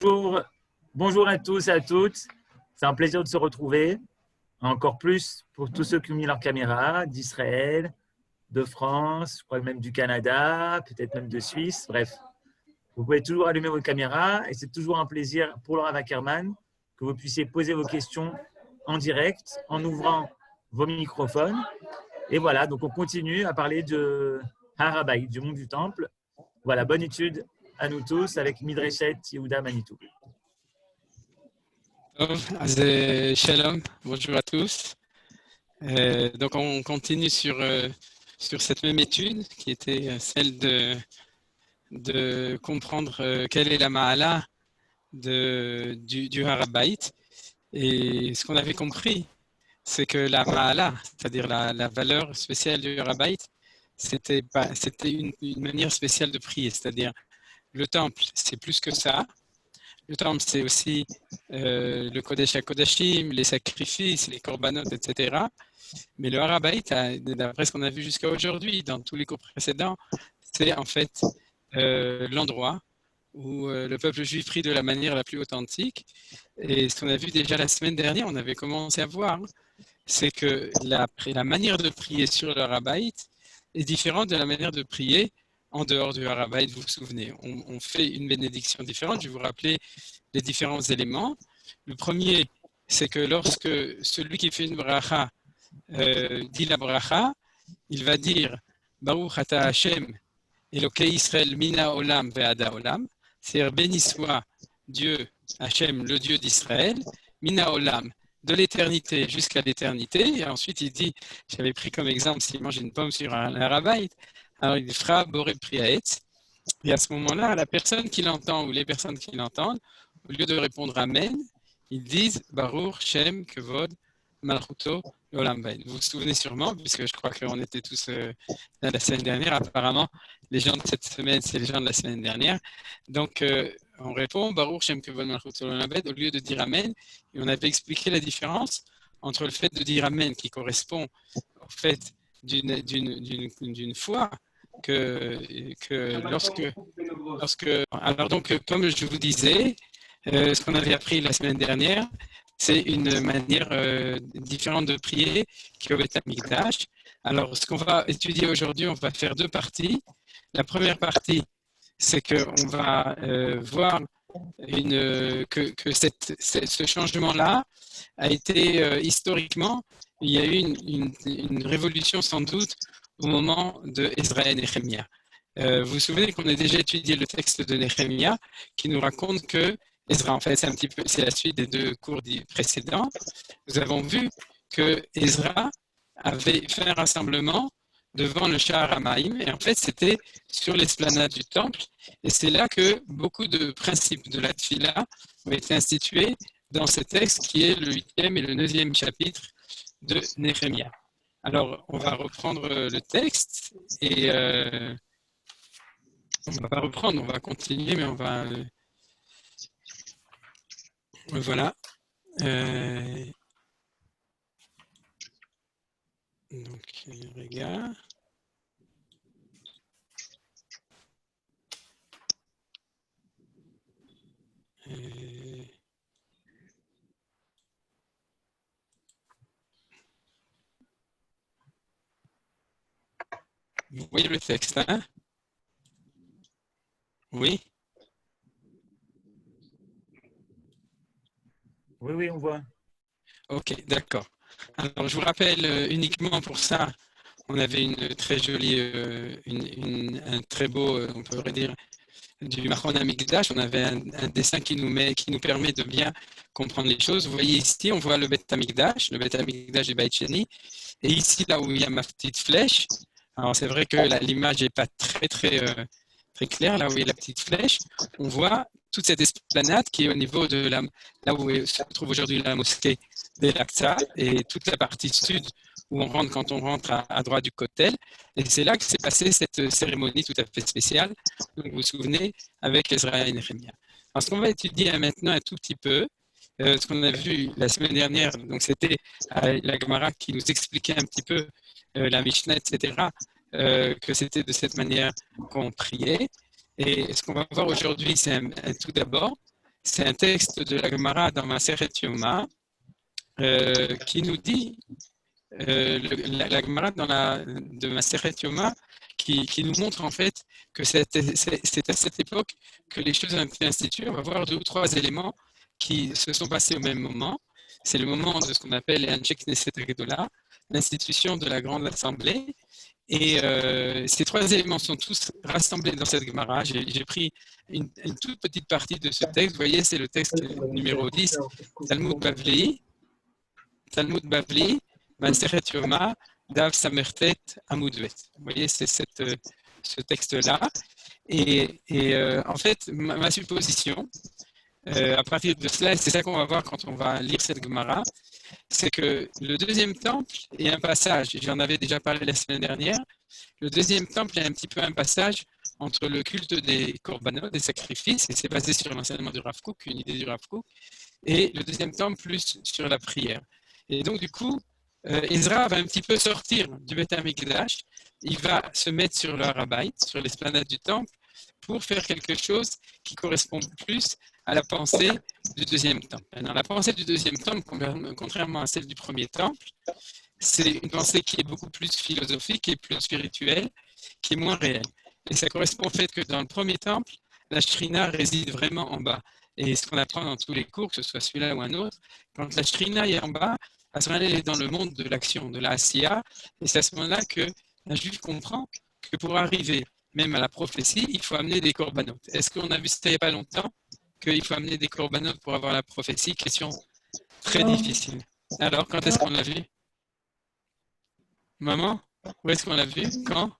Bonjour, bonjour à tous et à toutes. C'est un plaisir de se retrouver. Encore plus pour tous ceux qui ont mis leur caméra, d'Israël, de France, je crois même du Canada, peut-être même de Suisse. Bref, vous pouvez toujours allumer vos caméras et c'est toujours un plaisir pour Laura Wackerman que vous puissiez poser vos questions en direct en ouvrant vos microphones. Et voilà, donc on continue à parler de Har HaBayit, du mont du Temple. Voilà, bonne étude à nous tous avec Midreshet Yehuda Manitou. Shalom, bonjour à tous. Donc on continue sur cette même étude qui était celle de comprendre quelle est la Ma'ala du Har HaBayit. Et ce qu'on avait compris, c'est que la Ma'ala, c'est-à-dire la valeur spéciale du Har HaBayit, c'était une manière spéciale de prier, c'est-à-dire le temple, c'est plus que ça. Le temple, c'est aussi le Kodesh HaKodashim, les sacrifices, les korbanot, etc. Mais le Har HaBayit, d'après ce qu'on a vu jusqu'à aujourd'hui, dans tous les cours précédents, c'est en fait l'endroit où le peuple juif prie de la manière la plus authentique. Et ce qu'on a vu déjà la semaine dernière, on avait commencé à voir, c'est que la manière de prier sur le Har HaBayit est différente de la manière de prier en dehors du Har HaBayit. Vous vous souvenez, on fait une bénédiction différente. Je vais vous rappeler les différents éléments. Le premier, c'est que lorsque celui qui fait une bracha dit la bracha, il va dire Baruch ata Hashem Elokei Israël mina olam ve'ada olam, c'est-à-dire béni soit Dieu, Hashem, le Dieu d'Israël, mina olam, de l'éternité jusqu'à l'éternité. Et ensuite il dit, j'avais pris comme exemple s'il mange une pomme sur un Har HaBayit, alors il fera boré priaetz. Et à ce moment-là, la personne qui l'entend ou les personnes qui l'entendent, au lieu de répondre Amen, ils disent Baruch Shem Kevod Malchuto Olam Vaed. Vous vous souvenez sûrement, puisque je crois qu'on était tous là la semaine dernière. Apparemment, les gens de cette semaine, c'est les gens de la semaine dernière. Donc, on répond Baruch Shem Kevod Malchuto Olam Vaed au lieu de dire Amen. Et on avait expliqué la différence entre le fait de dire Amen, qui correspond au fait d'une foi, que alors donc comme je vous disais, ce qu'on avait appris la semaine dernière, c'est une manière différente de prier qui est au Beth Amikdash. Alors ce qu'on va étudier aujourd'hui, on va faire deux parties. La première partie, c'est qu'on va voir que ce changement-là a été historiquement, il y a eu une révolution sans doute au moment de Ezra et Néhémie. Vous vous souvenez qu'on a déjà étudié le texte de Néhémie qui nous raconte que Ezra, en fait, c'est la suite des deux cours précédents. Nous avons vu que Ezra avait fait un rassemblement devant le Sha'ar HaMaim, et en fait, c'était sur l'esplanade du temple, et c'est là que beaucoup de principes de la Tfila ont été institués dans ce texte qui est le 8e et le 9e chapitre de Néhémie. Alors, on va reprendre le texte, et on ne va pas reprendre, on va continuer, mais on va... voilà. Donc, regarde. Vous voyez le texte, hein? Oui? Oui, on voit. Ok, d'accord. Alors, je vous rappelle uniquement pour ça, on avait une très jolie, un très beau, on pourrait dire, du Machon Amikdash. On avait un dessin qui nous permet de bien comprendre les choses. Vous voyez ici, on voit le Beth Amikdash du Beit Sheni. Et ici, là où il y a ma petite flèche, alors c'est vrai que l'image n'est pas très claire, là où il y a la petite flèche, on voit toute cette esplanade qui est au niveau de là où se trouve aujourd'hui la mosquée d'El-Aqsa et toute la partie sud où on rentre quand on rentre à droite du Kotel. Et c'est là que s'est passée cette cérémonie tout à fait spéciale, donc vous vous souvenez, avec Ezra et Néhémie. Alors ce qu'on va étudier maintenant un tout petit peu, ce qu'on a vu la semaine dernière, donc c'était la Gemara qui nous expliquait un petit peu la Mishnah, etc., que c'était de cette manière qu'on priait. Et ce qu'on va voir aujourd'hui, c'est tout d'abord, c'est un texte de la Gemara dans Masechet Yoma qui nous dit, la Gemara de Masechet Yoma qui nous montre en fait que c'est à cette époque que les choses ont été instituées. On va voir 2 ou 3 éléments qui se sont passés au même moment. C'est le moment de ce qu'on appelle l'Anshei Knesset Gedola, l'institution de la Grande Assemblée. Et ces 3 éléments sont tous rassemblés dans cette Gemara. J'ai pris une toute petite partie de ce texte. Vous voyez, c'est le texte numéro 10, Talmud Bavli, Masechet Yoma, Dav Samertet Amudvet. Vous voyez, c'est ce texte-là. Et en fait, ma supposition, à partir de cela, et c'est ça qu'on va voir quand on va lire cette Gemara, c'est que le deuxième temple est un passage, j'en avais déjà parlé la semaine dernière, le deuxième temple est un petit peu un passage entre le culte des korbanot, des sacrifices, et c'est basé sur l'enseignement du Rav Kook, une idée du Rav Kook, et le deuxième temple plus sur la prière. Et donc du coup, Ezra va un petit peu sortir du Beth HaMikdash, il va se mettre sur le Har HaBayit, sur l'esplanade du temple, pour faire quelque chose qui correspond plus à la pensée du deuxième temple. Alors, la pensée du deuxième temple, contrairement à celle du premier temple, c'est une pensée qui est beaucoup plus philosophique et plus spirituelle, qui est moins réelle. Et ça correspond au fait que dans le premier temple, la Shrina réside vraiment en bas. Et ce qu'on apprend dans tous les cours, que ce soit celui-là ou un autre, quand la Shrina est en bas, à ce moment-là, elle est dans le monde de l'action, de la Asiya, et c'est à ce moment-là que un juif comprend que pour arriver même à la prophétie, il faut amener des korbanot. Est-ce qu'on a vu ça il n'y a pas longtemps, qu'il faut amener des korbanot pour avoir la prophétie? Question très difficile. Alors, quand est-ce qu'on l'a vu? Maman? Où est-ce qu'on l'a vu? Quand?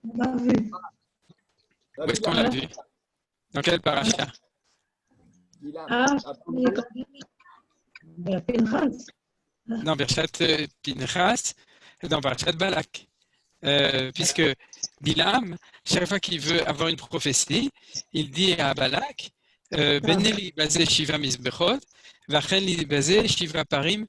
On l'a vu. Où est-ce qu'on l'a vu? Dans quel paracha? Ah, Pinchas. Dans Parashat Pinchas, dans Parashat Balak. Puisque Bilam, chaque fois qu'il veut avoir une prophétie, il dit à Balak, Beneli basé Shiva Mizbechot, Vacheli basé Shiva Parim,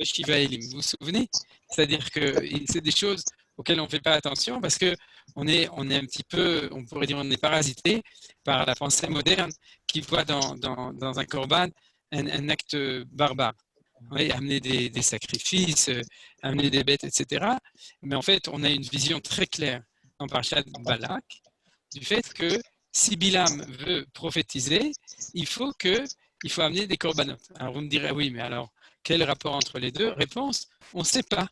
Shiva Elim. Vous vous souvenez? C'est-à-dire que c'est des choses auxquelles on ne fait pas attention parce qu'on est un petit peu, on pourrait dire, on est parasité par la pensée moderne qui voit dans un korban un acte barbare. Oui, amener des sacrifices, amener des bêtes, etc. Mais en fait, on a une vision très claire dans Parashat Balak du fait que si Bilam veut prophétiser, il faut amener des korbanot. Alors vous me direz, oui, mais alors, quel rapport entre les deux? Réponse, on ne sait pas.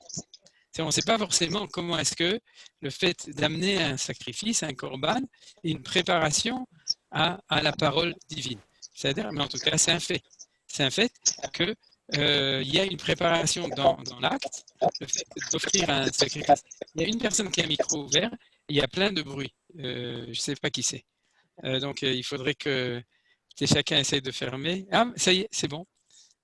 On ne sait pas forcément comment est-ce que le fait d'amener un sacrifice, un korban, est une préparation à la parole divine. C'est-à-dire, mais en tout cas, c'est un fait. C'est un fait que il y a une préparation dans l'acte, le fait d'offrir un sacrifice. Il y a une personne qui a un micro ouvert, il y a plein de bruit. Je ne sais pas qui c'est. Donc, il faudrait que chacun essaye de fermer. Ah, ça y est, c'est bon.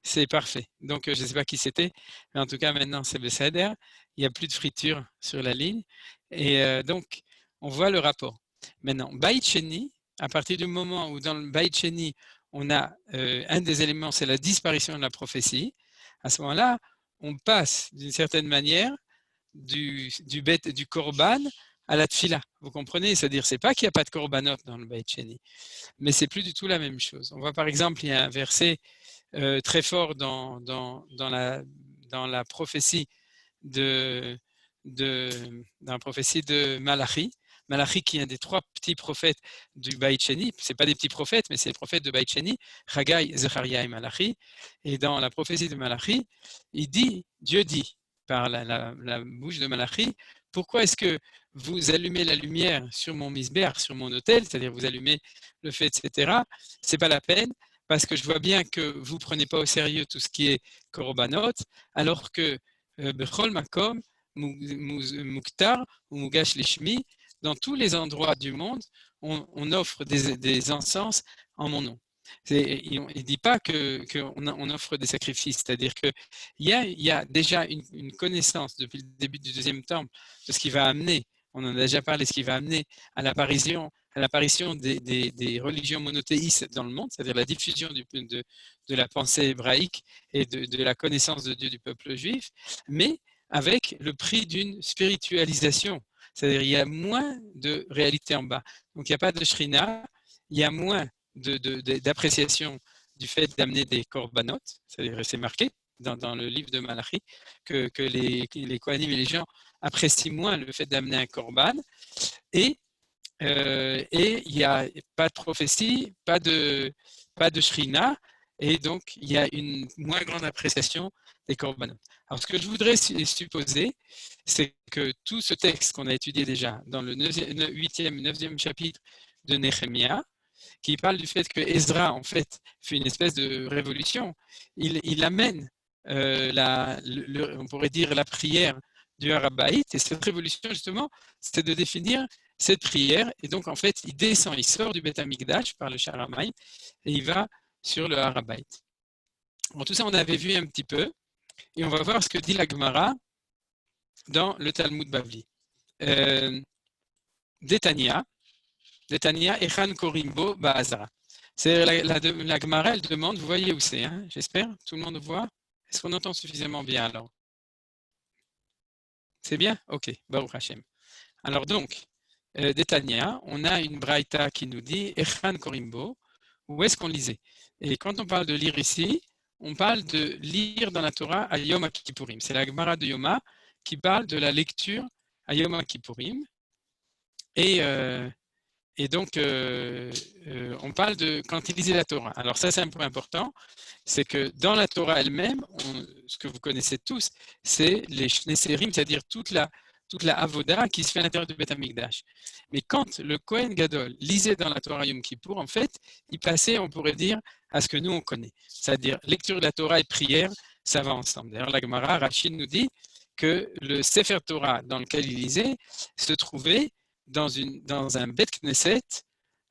C'est parfait. Donc, je ne sais pas qui c'était, mais en tout cas, maintenant, c'est Besséder. Il n'y a plus de friture sur la ligne. Et donc, on voit le rapport. Maintenant, Bayit Sheni, à partir du moment où dans le Bayit Sheni, on a un des éléments, c'est la disparition de la prophétie. À ce moment-là, on passe d'une certaine manière du korban à la tfila. Vous comprenez? C'est-à-dire, c'est pas qu'il n'y a pas de korbanot dans le Bayit Sheni, mais c'est plus du tout la même chose. On voit par exemple, il y a un verset très fort dans la prophétie dans la prophétie de Malachi. Malachi qui est un des 3 petits prophètes du Bayit Sheni. Ce n'est pas des petits prophètes, mais c'est les prophètes de Bayit Sheni, Haggai, Zecharia et Malachi. Et dans la prophétie de Malachi, Dieu dit par la bouche de Malachi, pourquoi est-ce que vous allumez la lumière sur mon misbéach, sur mon autel, c'est-à-dire vous allumez le feu, etc. Ce n'est pas la peine, parce que je vois bien que vous ne prenez pas au sérieux tout ce qui est korbanot, alors que Bechol Makom, Muktar ou Mugash Lishmi, dans tous les endroits du monde, on offre des encens en mon nom. Il ne dit pas qu'on offre des sacrifices, c'est-à-dire qu'il y a déjà une connaissance depuis le début du deuxième temple de ce qui va amener, on en a déjà parlé, ce qui va amener à l'apparition des religions monothéistes dans le monde, c'est-à-dire la diffusion de la pensée hébraïque et de la connaissance de Dieu du peuple juif, mais avec le prix d'une spiritualisation. C'est-à-dire il y a moins de réalité en bas. Donc il n'y a pas de shrina, il y a moins d'appréciation du fait d'amener des korbanot, c'est-à-dire c'est marqué dans le livre de Malachi que les Kohanim et les gens apprécient moins le fait d'amener un korban, et il n'y a pas de prophétie, pas de shrina, et donc il y a une moins grande appréciation des korbanot. Alors ce que je voudrais supposer, c'est que tout ce texte qu'on a étudié déjà dans le 8e, 9e chapitre de Néhémia, qui parle du fait que Ezra, en fait, fait une espèce de révolution. Il amène, on pourrait dire, la prière du Harabaït, et cette révolution, justement, c'est de définir cette prière, et donc, en fait, il descend, il sort du Beth Amikdash par le Sharamayim, et il va sur le Harabaït. Bon, tout ça, on avait vu un petit peu, et on va voir ce que dit la Gemara dans le Talmud Bavli. Détania, Echan Korimbo Ba'azara. C'est la Gemara, elle demande, vous voyez où c'est, hein, j'espère, tout le monde voit. Est-ce qu'on entend suffisamment bien alors? C'est bien? Ok, Baruch Hashem. Alors donc, Détania, on a une braïta qui nous dit Echan Korimbo, où est-ce qu'on lisait? Et quand on parle de lire ici, on parle de lire dans la Torah à Yom Kippourim. C'est la Gemara de Yoma qui parle de la lecture à Yom Kippourim. Et donc, on parle de quand il lisait la Torah. Alors ça, c'est un point important, c'est que dans la Torah elle-même, ce que vous connaissez tous, c'est les Shneserim, c'est-à-dire toute la Avoda qui se fait à l'intérieur du Beth Amikdash. Mais quand le Kohen Gadol lisait dans la Torah Yom Kippour, en fait, il passait, on pourrait dire, à ce que nous, on connaît. C'est-à-dire, lecture de la Torah et prière, ça va ensemble. D'ailleurs, la Gemara, Rachid nous dit que le Sefer Torah dans lequel il lisait se trouvait dans un Bet Knesset.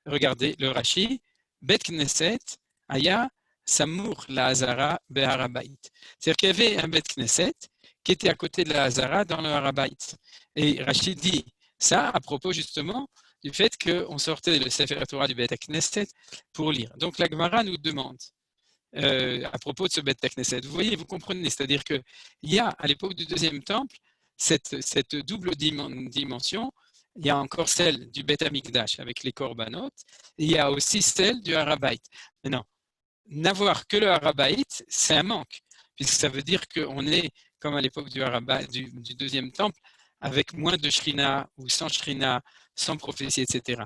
Regardez le Rashi, Bet Knesset, Aya, Samour la Hazara Be'harabait. C'est-à-dire qu'il y avait un Bet Knesset qui était à côté de la Hazara dans le Harabait. Et Rachid dit ça à propos justement du fait qu'on sortait le Sefer Torah du Bet Knesset pour lire. Donc la Gemara nous demande à propos de ce Bet Knesset. Vous voyez, vous comprenez, c'est-à-dire qu'il y a à l'époque du deuxième temple cette double dimension. Il y a encore celle du Beth Amikdash avec les korbanot, et il y a aussi celle du Harabait. Maintenant, n'avoir que le Harabait, c'est un manque, puisque ça veut dire qu'on est, comme à l'époque du deuxième temple, avec moins de shrina ou sans shrina, sans prophétie, etc.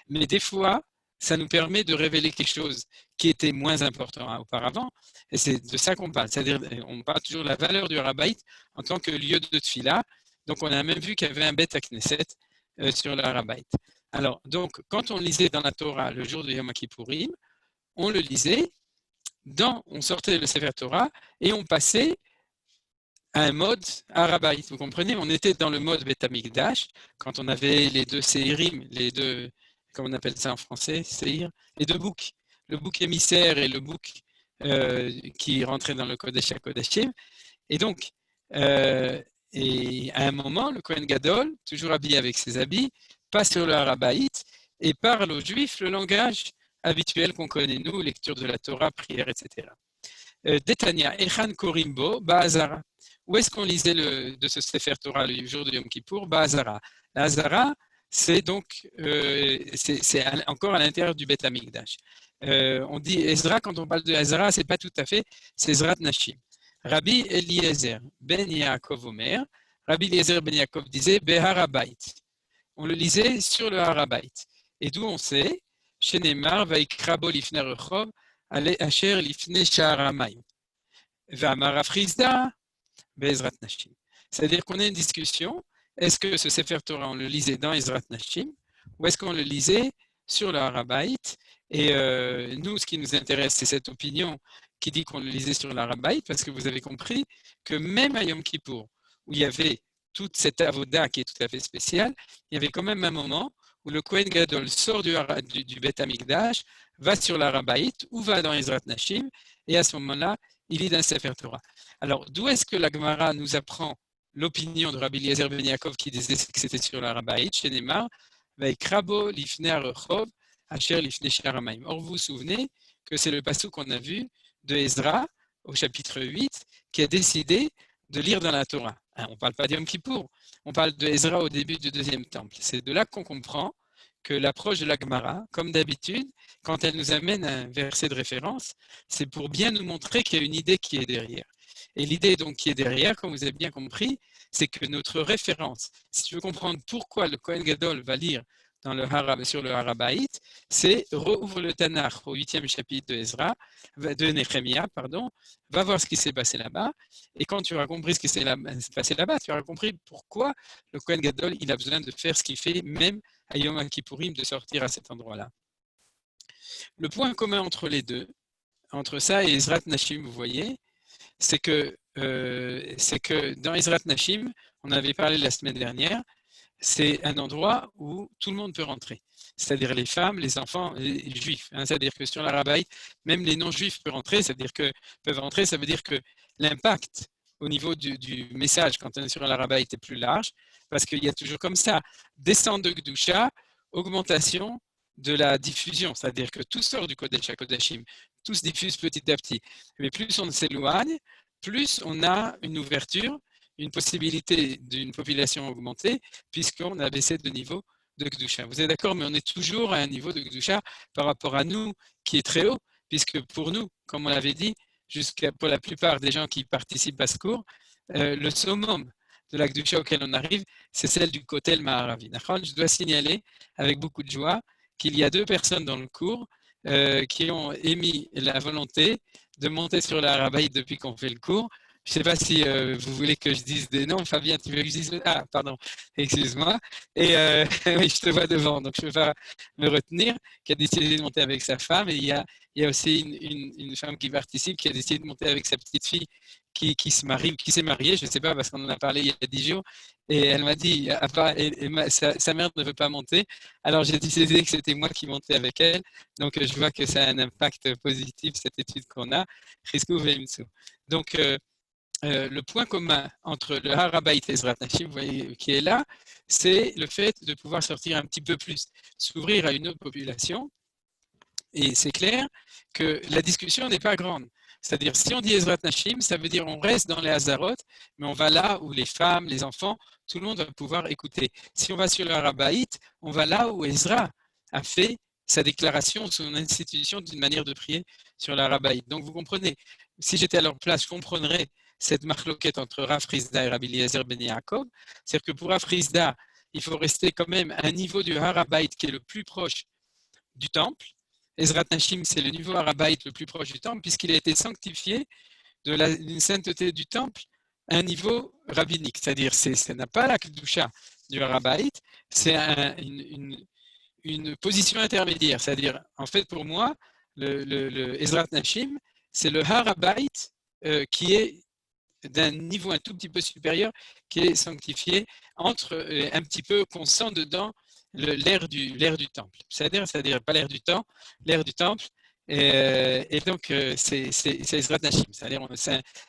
Mais des fois, ça nous permet de révéler quelque chose qui était moins important auparavant, et c'est de ça qu'on parle. C'est-à-dire, on parle toujours de la valeur du Harabait en tant que lieu de tfila. Donc, on a même vu qu'il y avait un Beth Knesset sur le Harabait. Alors, donc, quand on lisait dans la Torah le jour de Yom Kippourim, on le lisait, on sortait le Sefer Torah et on passait à un mode Harabait. Vous comprenez? On était dans le mode Beth Amikdash, quand on avait les deux Seirim, les deux, comment on appelle ça en français, Seir, les deux boucs, le bouc émissaire et le bouc qui rentrait dans le Kodesh HaKodashim. Et donc, et à un moment, le Kohen Gadol, toujours habillé avec ses habits, passe sur le Harabait et parle aux Juifs le langage habituel qu'on connaît, nous, lecture de la Torah, prière, etc. Détania, Echan Korimbo, Ba'azara. Où est-ce qu'on lisait de ce Sefer Torah le jour de Yom Kippour? Ba'azara. La Hazara, c'est donc, c'est encore à l'intérieur du Beth Amikdash. On dit Ezra, quand on parle de Hazara, c'est pas tout à fait, c'est Ezrat Nashim. Rabbi Eliezer ben Yaakov Omer, Rabbi Eliezer ben Yaakov disait Beharabait. On le lisait sur le Harabait. Et d'où on sait, Shenemar vaikrabo lifne rechov, ale asher lifne sha'aramayim. Ve'amar Afrizda, be'ezrat nashim. C'est-à-dire qu'on a une discussion, est-ce que ce Sefer Torah, on le lisait dans Ezrat Nashim, ou est-ce qu'on le lisait sur le Harabait? Et nous, ce qui nous intéresse, c'est cette opinion qui dit qu'on le lisait sur l'Harabait, parce que vous avez compris que même à Yom Kippour, où il y avait toute cette avoda qui est tout à fait spéciale, il y avait quand même un moment où le Kohen Gadol sort du Beth Amikdash, va sur l'Harabait ou va dans Ezrat Nashim, et à ce moment-là, il lit d'un Sefer Torah. Alors, d'où est-ce que la Gemara nous apprend l'opinion de Rabbi Eliezer ben Yaakov qui disait que c'était sur l'Harabait, chez Neymar, vaikrabo lifne rechov, asher lifne sha'aramayim. Or, vous vous souvenez que c'est le passage qu'on a vu de Ezra, au chapitre 8, qui a décidé de lire dans la Torah. On ne parle pas d'Yom Kippour, on parle de Ezra au début du deuxième temple. C'est de là qu'on comprend que l'approche de la Gemara, comme d'habitude, quand elle nous amène à un verset de référence, c'est pour bien nous montrer qu'il y a une idée qui est derrière. Et l'idée donc qui est derrière, comme vous avez bien compris, c'est que notre référence, si tu veux comprendre pourquoi le Kohen Gadol va lire sur le Harabaït, c'est rouvre le Tanakh au 8e chapitre de Néhémia, va voir ce qui s'est passé là-bas, et quand tu auras compris ce qui s'est passé là-bas, tu auras compris pourquoi le Kohen Gadol il a besoin de faire ce qu'il fait, même à Yom Kippourim, de sortir à cet endroit-là. Le point commun entre les deux, entre ça et Ezrat Nashim, vous voyez, c'est que dans Ezrat Nashim, on avait parlé la semaine dernière, c'est un endroit où tout le monde peut rentrer, c'est-à-dire les femmes, les enfants, les juifs. C'est-à-dire que sur l'Arabaït, même les non-juifs peuvent rentrer, peuvent rentrer, ça veut dire que l'impact au niveau du message quand on est sur l'Arabaït est plus large, parce qu'il y a toujours comme ça, descente de Gdusha, augmentation de la diffusion, c'est-à-dire que tout sort du Kodesh HaKodashim, tout se diffuse petit à petit. Mais plus on s'éloigne, plus on a une ouverture, une possibilité d'une population augmentée, puisqu'on a baissé de niveau de Gdusha. Vous êtes d'accord, mais on est toujours à un niveau de Gdusha par rapport à nous qui est très haut, puisque pour nous, comme on l'avait dit, pour la plupart des gens qui participent à ce cours, le summum de la Gdusha auquel on arrive, c'est celle du Kotel Maharavi. Je dois signaler avec beaucoup de joie qu'il y a 2 personnes dans le cours qui ont émis la volonté de monter sur l'Arabaït depuis qu'on fait le cours. Je ne sais pas si vous voulez que je dise des noms. Fabien, tu veux que je dise... Ah, pardon, excuse-moi. Et oui, je te vois devant, donc je ne vais pas me retenir, qui a décidé de monter avec sa femme. Et il y a aussi une femme qui participe, qui a décidé de monter avec sa petite fille qui se marie, qui s'est mariée, je ne sais pas, parce qu'on en a parlé il y a 10 jours. Et elle m'a dit, sa mère ne veut pas monter. Alors j'ai décidé que c'était moi qui montais avec elle. Donc je vois que ça a un impact positif, cette étude qu'on a. Risco Veimtsu. Donc, le point commun entre le Harabaït et Ezrat Nashim, vous voyez, qui est là, c'est le fait de pouvoir sortir un petit peu plus, s'ouvrir à une autre population. Et c'est clair que la discussion n'est pas grande. C'est-à-dire, si on dit Ezrat Nashim, ça veut dire on reste dans les Hazarot, mais on va là où les femmes, les enfants, tout le monde va pouvoir écouter. Si on va sur le Harabaït, on va là où Ezra a fait sa déclaration, son institution d'une manière de prier sur l'Arabaït. Donc vous comprenez, si j'étais à leur place, je comprendrais cette marloquette entre Rav Frisda et Rabbi Eliezer ben Yaakov. C'est-à-dire que pour Rav Frisda, il faut rester quand même à un niveau du Harabaït qui est le plus proche du temple. Ezrat Nashim, c'est le niveau Harabaït le plus proche du temple, puisqu'il a été sanctifié d'une sainteté du temple à un niveau rabbinique. C'est-à-dire, ça n'a pas la Kedusha du Harabaït, c'est une position intermédiaire. C'est-à-dire, en fait, pour moi, le Ezrat Nashim, c'est le Harabaït qui est d'un niveau un tout petit peu supérieur, qui est sanctifié entre un petit peu qu'on sent dedans l'air du temple. C'est-à-dire pas l'air du temps, l'air du temple. Et donc, c'est Ezrat Nashim. C'est-à-dire,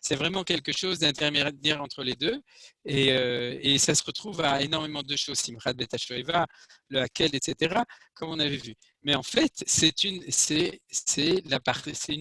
c'est vraiment quelque chose d'intermédiaire entre les deux. Et ça se retrouve à énormément de choses. Simchat Bet HaShoeva, le Hakel, etc., comme on avait vu. Mais en fait, c'est une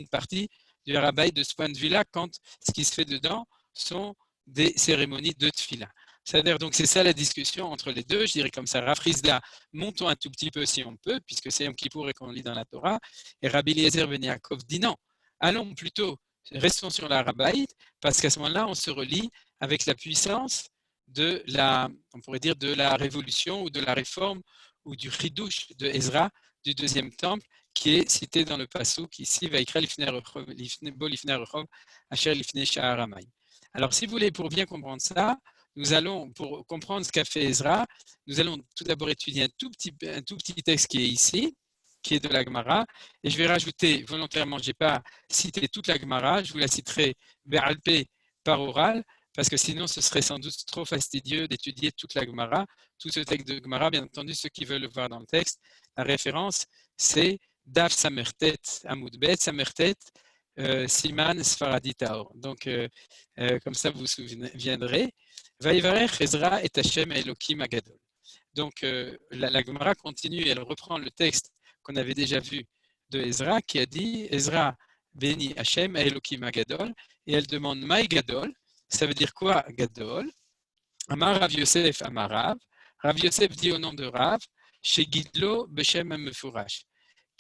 partie du Harabaït de ce point de vue-là, quand ce qui se fait dedans sont des cérémonies de Tfila. C'est-à-dire, donc, c'est ça la discussion entre les deux. Je dirais comme ça, Rav Frisda, montons un tout petit peu si on peut, puisque c'est Yom Kippour et qu'on lit dans la Torah. Et Rabbi Eliezer ben Yaakov dit non, allons plutôt, restons sur la Harabaït, parce qu'à ce moment-là, on se relie avec la puissance on pourrait dire, de la révolution ou de la réforme ou du chidouche de Ezra, du deuxième temple, qui est cité dans le Passouk ici, Vaikra lifnei Rechov, Asher lifnei Sha'ar Hamayim. Alors, si vous voulez, pour bien comprendre ça, nous allons, pour comprendre ce qu'a fait Ezra, nous allons tout d'abord étudier un tout petit texte qui est ici, qui est de la Gemara, et je vais rajouter, volontairement, je n'ai pas cité toute la Gemara, je vous la citerai Be'alpé par oral, parce que sinon ce serait sans doute trop fastidieux d'étudier toute la Gemara, tout ce texte de Gemara. Bien entendu, ceux qui veulent le voir dans le texte, la référence, c'est Daf Samertet Amoudbet, Samertet, Siman Sfaradi Taor. Donc, comme ça, vous vous souviendrez. Vaïvarech Ezra et Hashem Elokim Agadol. Donc, la Gemara continue et elle reprend le texte qu'on avait déjà vu de Ezra qui a dit Ezra béni Hashem Elokim Agadol, et elle demande Maï Gadol. Ça veut dire quoi Gadol? Amar Rav Yosef Amar Rav. Rav Yosef dit au nom de Rav chez Gidlo Beshem Amefurash,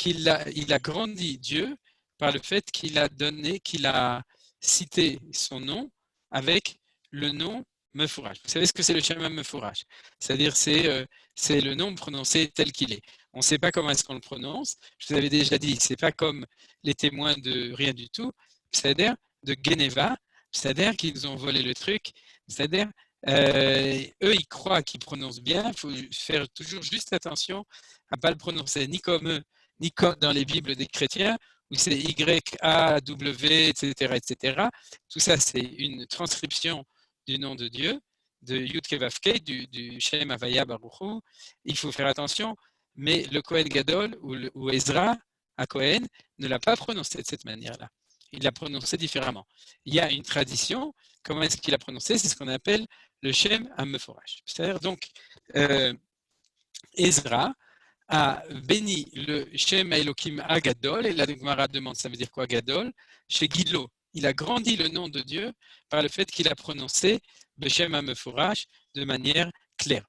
il a grandi Dieu par le fait qu'il a cité son nom avec le nom Mefurash. Vous savez ce que c'est le Shem Mefurash? C'est-à-dire c'est le nom prononcé tel qu'il est. On ne sait pas comment est-ce qu'on le prononce. Je vous avais déjà dit, c'est pas comme les témoins de rien du tout. C'est-à-dire de Geneva, c'est-à-dire qu'ils ont volé le truc. C'est-à-dire eux, ils croient qu'ils prononcent bien. Il faut faire toujours juste attention à ne pas le prononcer ni comme eux, ni comme dans les Bibles des chrétiens, où c'est Y-A-W, etc., etc. Tout ça, c'est une transcription du nom de Dieu, de Yud Kevavke, du Shem Havaya Baruchu. Il faut faire attention, mais le Kohen Gadol ou Ezra à Kohen ne l'a pas prononcé de cette manière-là. Il l'a prononcé différemment. Il y a une tradition. Comment est-ce qu'il a prononcé? C'est ce qu'on appelle le Shem HaMeforash. C'est-à-dire donc Ezra a béni le Shem Elohim Agadol, et la Gemara demande ça veut dire quoi Gadol? Chez Gidlo, il a grandi le nom de Dieu par le fait qu'il a prononcé le Shem HaMeforash de manière claire.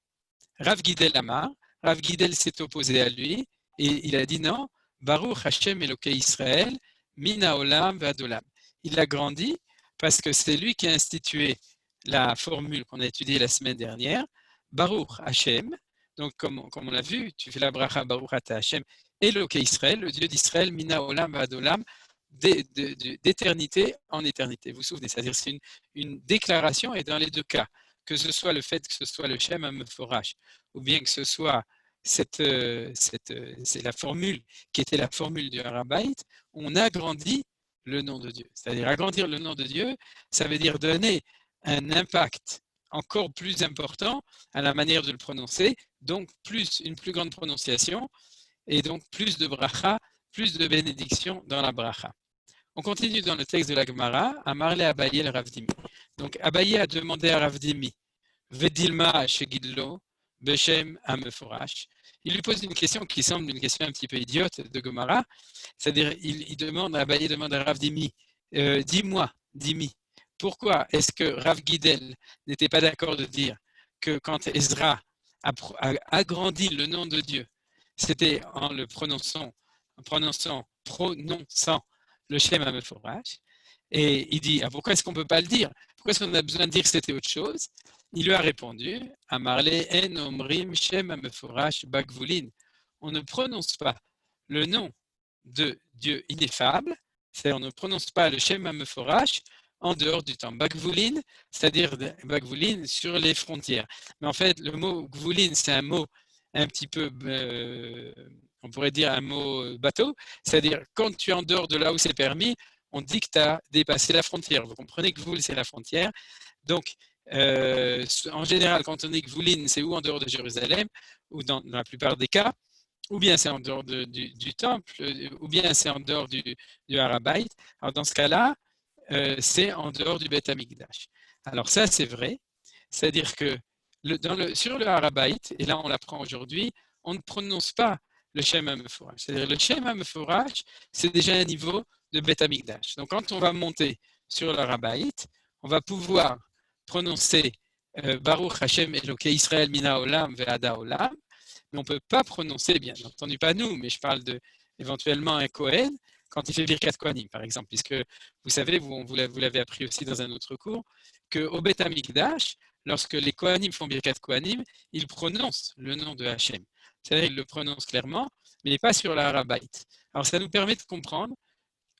Rav Gidel Amar, Rav Gidel s'est opposé à lui et il a dit non, Baruch Hashem Elokei Israël, Mina Olam Vadolam. Il a grandi parce que c'est lui qui a institué la formule qu'on a étudiée la semaine dernière, Baruch Hashem. Donc, comme on l'a vu, tu fais la bracha Baruch Ata Hashem, Elokei Israël, le Dieu d'Israël, Mina Olam Vadolam, d'éternité en éternité. Vous vous souvenez, c'est-à-dire c'est une déclaration, et dans les deux cas, que ce soit le fait que ce soit le Shem HaMeforash, ou bien que ce soit c'est la formule qui était la formule du Harabait, on agrandit le nom de Dieu. C'est-à-dire agrandir le nom de Dieu, ça veut dire donner un impact encore plus important à la manière de le prononcer, donc une plus grande prononciation, et donc plus de bracha, plus de bénédiction dans la bracha. On continue dans le texte de la Gemara, à Marlé Abaye le Rav Dimi. Donc Abaye a demandé à Rav Dimi, Vedilma Shegidlo, Beshem HaMeforash. Il lui pose une question qui semble une question un petit peu idiote de Gemara, c'est-à-dire Abaye demande à Rav Dimi, dis-moi, Dimi, pourquoi est-ce que Rav Gidel n'était pas d'accord de dire que quand Ezra a agrandi le nom de Dieu, c'était en le prononçant le Shem HaMeforash, et il dit, pourquoi est-ce qu'on ne peut pas le dire? Pourquoi est-ce qu'on a besoin de dire que c'était autre chose? Il lui a répondu, Amarle en omrim Shem HaMeforash bagvulin. On ne prononce pas le nom de Dieu ineffable, c'est-à-dire on ne prononce pas le Shem HaMeforash en dehors du temps. Bagvulin, c'est-à-dire bagvulin sur les frontières. Mais en fait, le mot gvulin, c'est un mot un petit peu, on pourrait dire un mot bateau, c'est-à-dire quand tu es en dehors de là où c'est permis, on dit que tu as dépassé la frontière. Vous comprenez que Gvul, c'est la frontière. Donc, en général, quand on dit Gvulin, c'est ou en dehors de Jérusalem, ou dans la plupart des cas, ou bien c'est en dehors du temple, ou bien c'est en dehors du Harabait. Alors, dans ce cas-là, c'est en dehors du Beth Amikdash. Alors, ça, c'est vrai. C'est-à-dire que sur le Harabait, et là, on l'apprend aujourd'hui, on ne prononce pas le Shem HaMeforash. C'est-à-dire le Shem HaMeforash, c'est déjà un niveau de Beth Amikdash. Donc, quand on va monter sur le Harabait, on va pouvoir prononcer Baruch Hashem Elokei Israël Mina Olam Ve'ada Olam, mais on ne peut pas prononcer, bien entendu pas nous, mais je parle éventuellement un Kohen, quand il fait Birkat Kohanim, par exemple, puisque vous savez, vous l'avez appris aussi dans un autre cours, qu'au Beth Amikdash, lorsque les Kohanim font Birkat Kohanim, ils prononcent le nom de Hashem. C'est-à-dire qu'ils le prononcent clairement, mais pas sur le Harabait. Alors ça nous permet de comprendre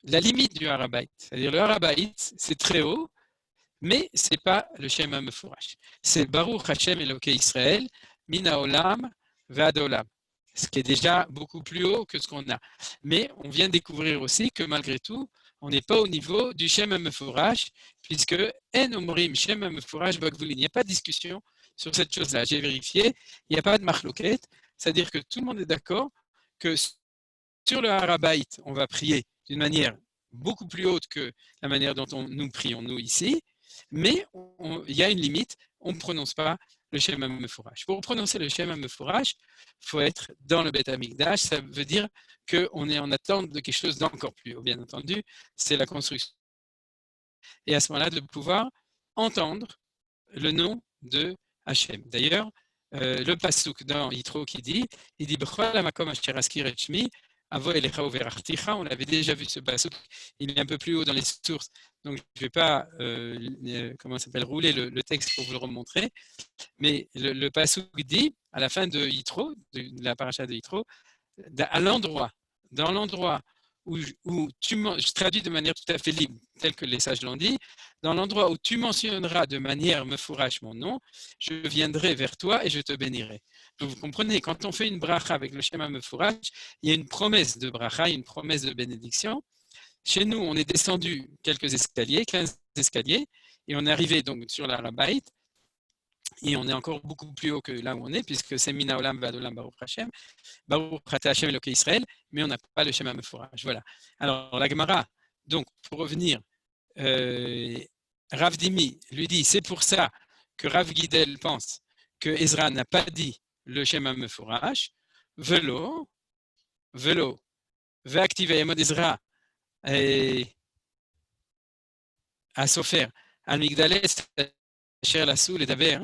la limite du Harabait. C'est-à-dire le Harabait, c'est très haut, mais ce n'est pas le Shem HaMeforash. C'est Baruch Hashem Elokei Israël, Mina Olam Ve'ad Olam. Ce qui est déjà beaucoup plus haut que ce qu'on a. Mais on vient découvrir aussi que malgré tout, on n'est pas au niveau du Shem HaMeforash, puisque En Omrim Shem HaMeforash Bagvulin. Il n'y a pas de discussion sur cette chose-là. J'ai vérifié, il n'y a pas de marloquette, c'est-à-dire que tout le monde est d'accord que sur le Harabait, on va prier d'une manière beaucoup plus haute que la manière dont nous prions, nous, ici, mais il y a une limite, on ne prononce pas le Shem HaMeforash. Pour prononcer le Shem HaMeforash, il faut être dans le Beth Amikdash, ça veut dire qu'on est en attente de quelque chose d'encore plus haut. Bien entendu, c'est la construction. Et à ce moment-là, de pouvoir entendre le nom de Hashem. D'ailleurs, le pasuk dans Yitro qui dit, B'chol hamakom asher askir et shmi, avo elecha uverachticha. On avait déjà vu ce pasuk, il est un peu plus haut dans les sources, donc je ne vais pas rouler le texte pour vous le remontrer, mais le pasuk dit, à la fin de Yitro, de la paracha de Yitro, à l'endroit, dans l'endroit où je traduis de manière tout à fait libre, tel que les sages l'ont dit, dans l'endroit où tu mentionneras de manière mefourash mon nom, je viendrai vers toi et je te bénirai. Donc vous comprenez, quand on fait une bracha avec le schéma mefourash, il y a une promesse de bracha, une promesse de bénédiction. Chez nous, on est descendu quelques escaliers, 15 escaliers, et on est arrivé donc sur la Rabaït, et on est encore beaucoup plus haut que là où on est, puisque c'est Mina Olam Vadolam Baruch Hashem, Baruch Ata Hashem Eloké Israël, mais on n'a pas le schéma mefourash. Voilà. Alors la Gemara, donc pour revenir, Rav Dimi lui dit, c'est pour ça que Rav Gidel pense que Ezra n'a pas dit le schéma mefourash, velo, ve'active Yamod Ezra à Sofer, al Migdalet, Cher Lassou, les Daber,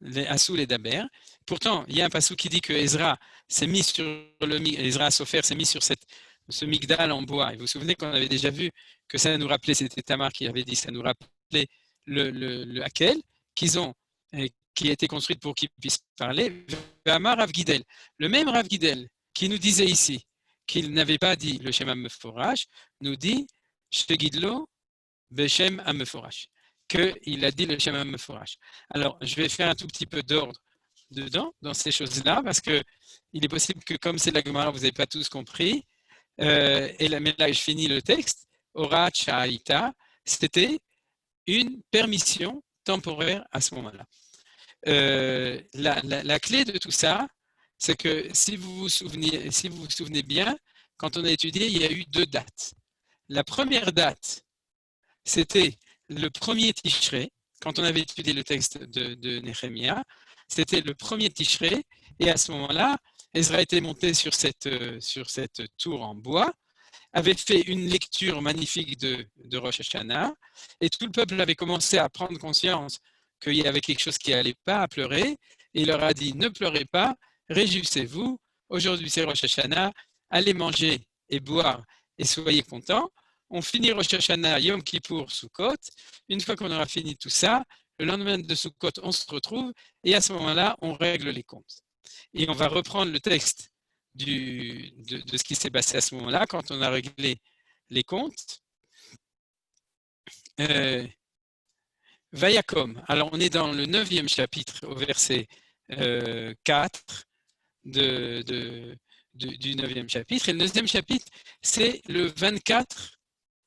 les Assou, les Daber. Pourtant, il y a un passou qui dit que Ezra s'est mis sur Ezra Sofer s'est mis sur ce Migdal en bois. Et vous vous souvenez qu'on avait déjà vu que ça nous rappelait, c'était Tamar qui avait dit, ça nous rappelait le Hakel qui a été construite pour qu'il puisse parler. Amar Rav Gidel, le même Rav Gidel qui nous disait ici qu'il n'avait pas dit le Shem HaMeforash, nous dit Shegidlo Beshem HaMeforash, qu'il a dit le Shem HaMeforash. Alors, je vais faire un tout petit peu d'ordre dedans, dans ces choses-là, parce qu'il est possible que, comme c'est la Gemara, vous n'avez pas tous compris. Mais là, je finis le texte. Ora Chaita, c'était une permission temporaire à ce moment-là. La clé de tout ça, c'est que si vous vous souvenez bien, quand on a étudié, il y a eu 2 dates. La première date, c'était le premier Tishré. Quand on avait étudié le texte de Néhémia, c'était le premier Tishré, et à ce moment-là, Ezra était monté sur cette tour en bois, avait fait une lecture magnifique de Rosh Hashanah, et tout le peuple avait commencé à prendre conscience qu'il y avait quelque chose qui n'allait pas, à pleurer, et il leur a dit, ne pleurez pas, réjouissez-vous, aujourd'hui c'est Rosh Hashanah, allez manger et boire et soyez contents. On finit Rosh Hashanah, Yom Kippour, Sukkot. Une fois qu'on aura fini tout ça, le lendemain de Sukkot, on se retrouve et à ce moment-là, on règle les comptes. Et on va reprendre le texte de ce qui s'est passé à ce moment-là, quand on a réglé les comptes. Vayakom. Alors, on est dans le 9e chapitre, au verset 4 du 9e chapitre. Et le 9e chapitre, c'est le 24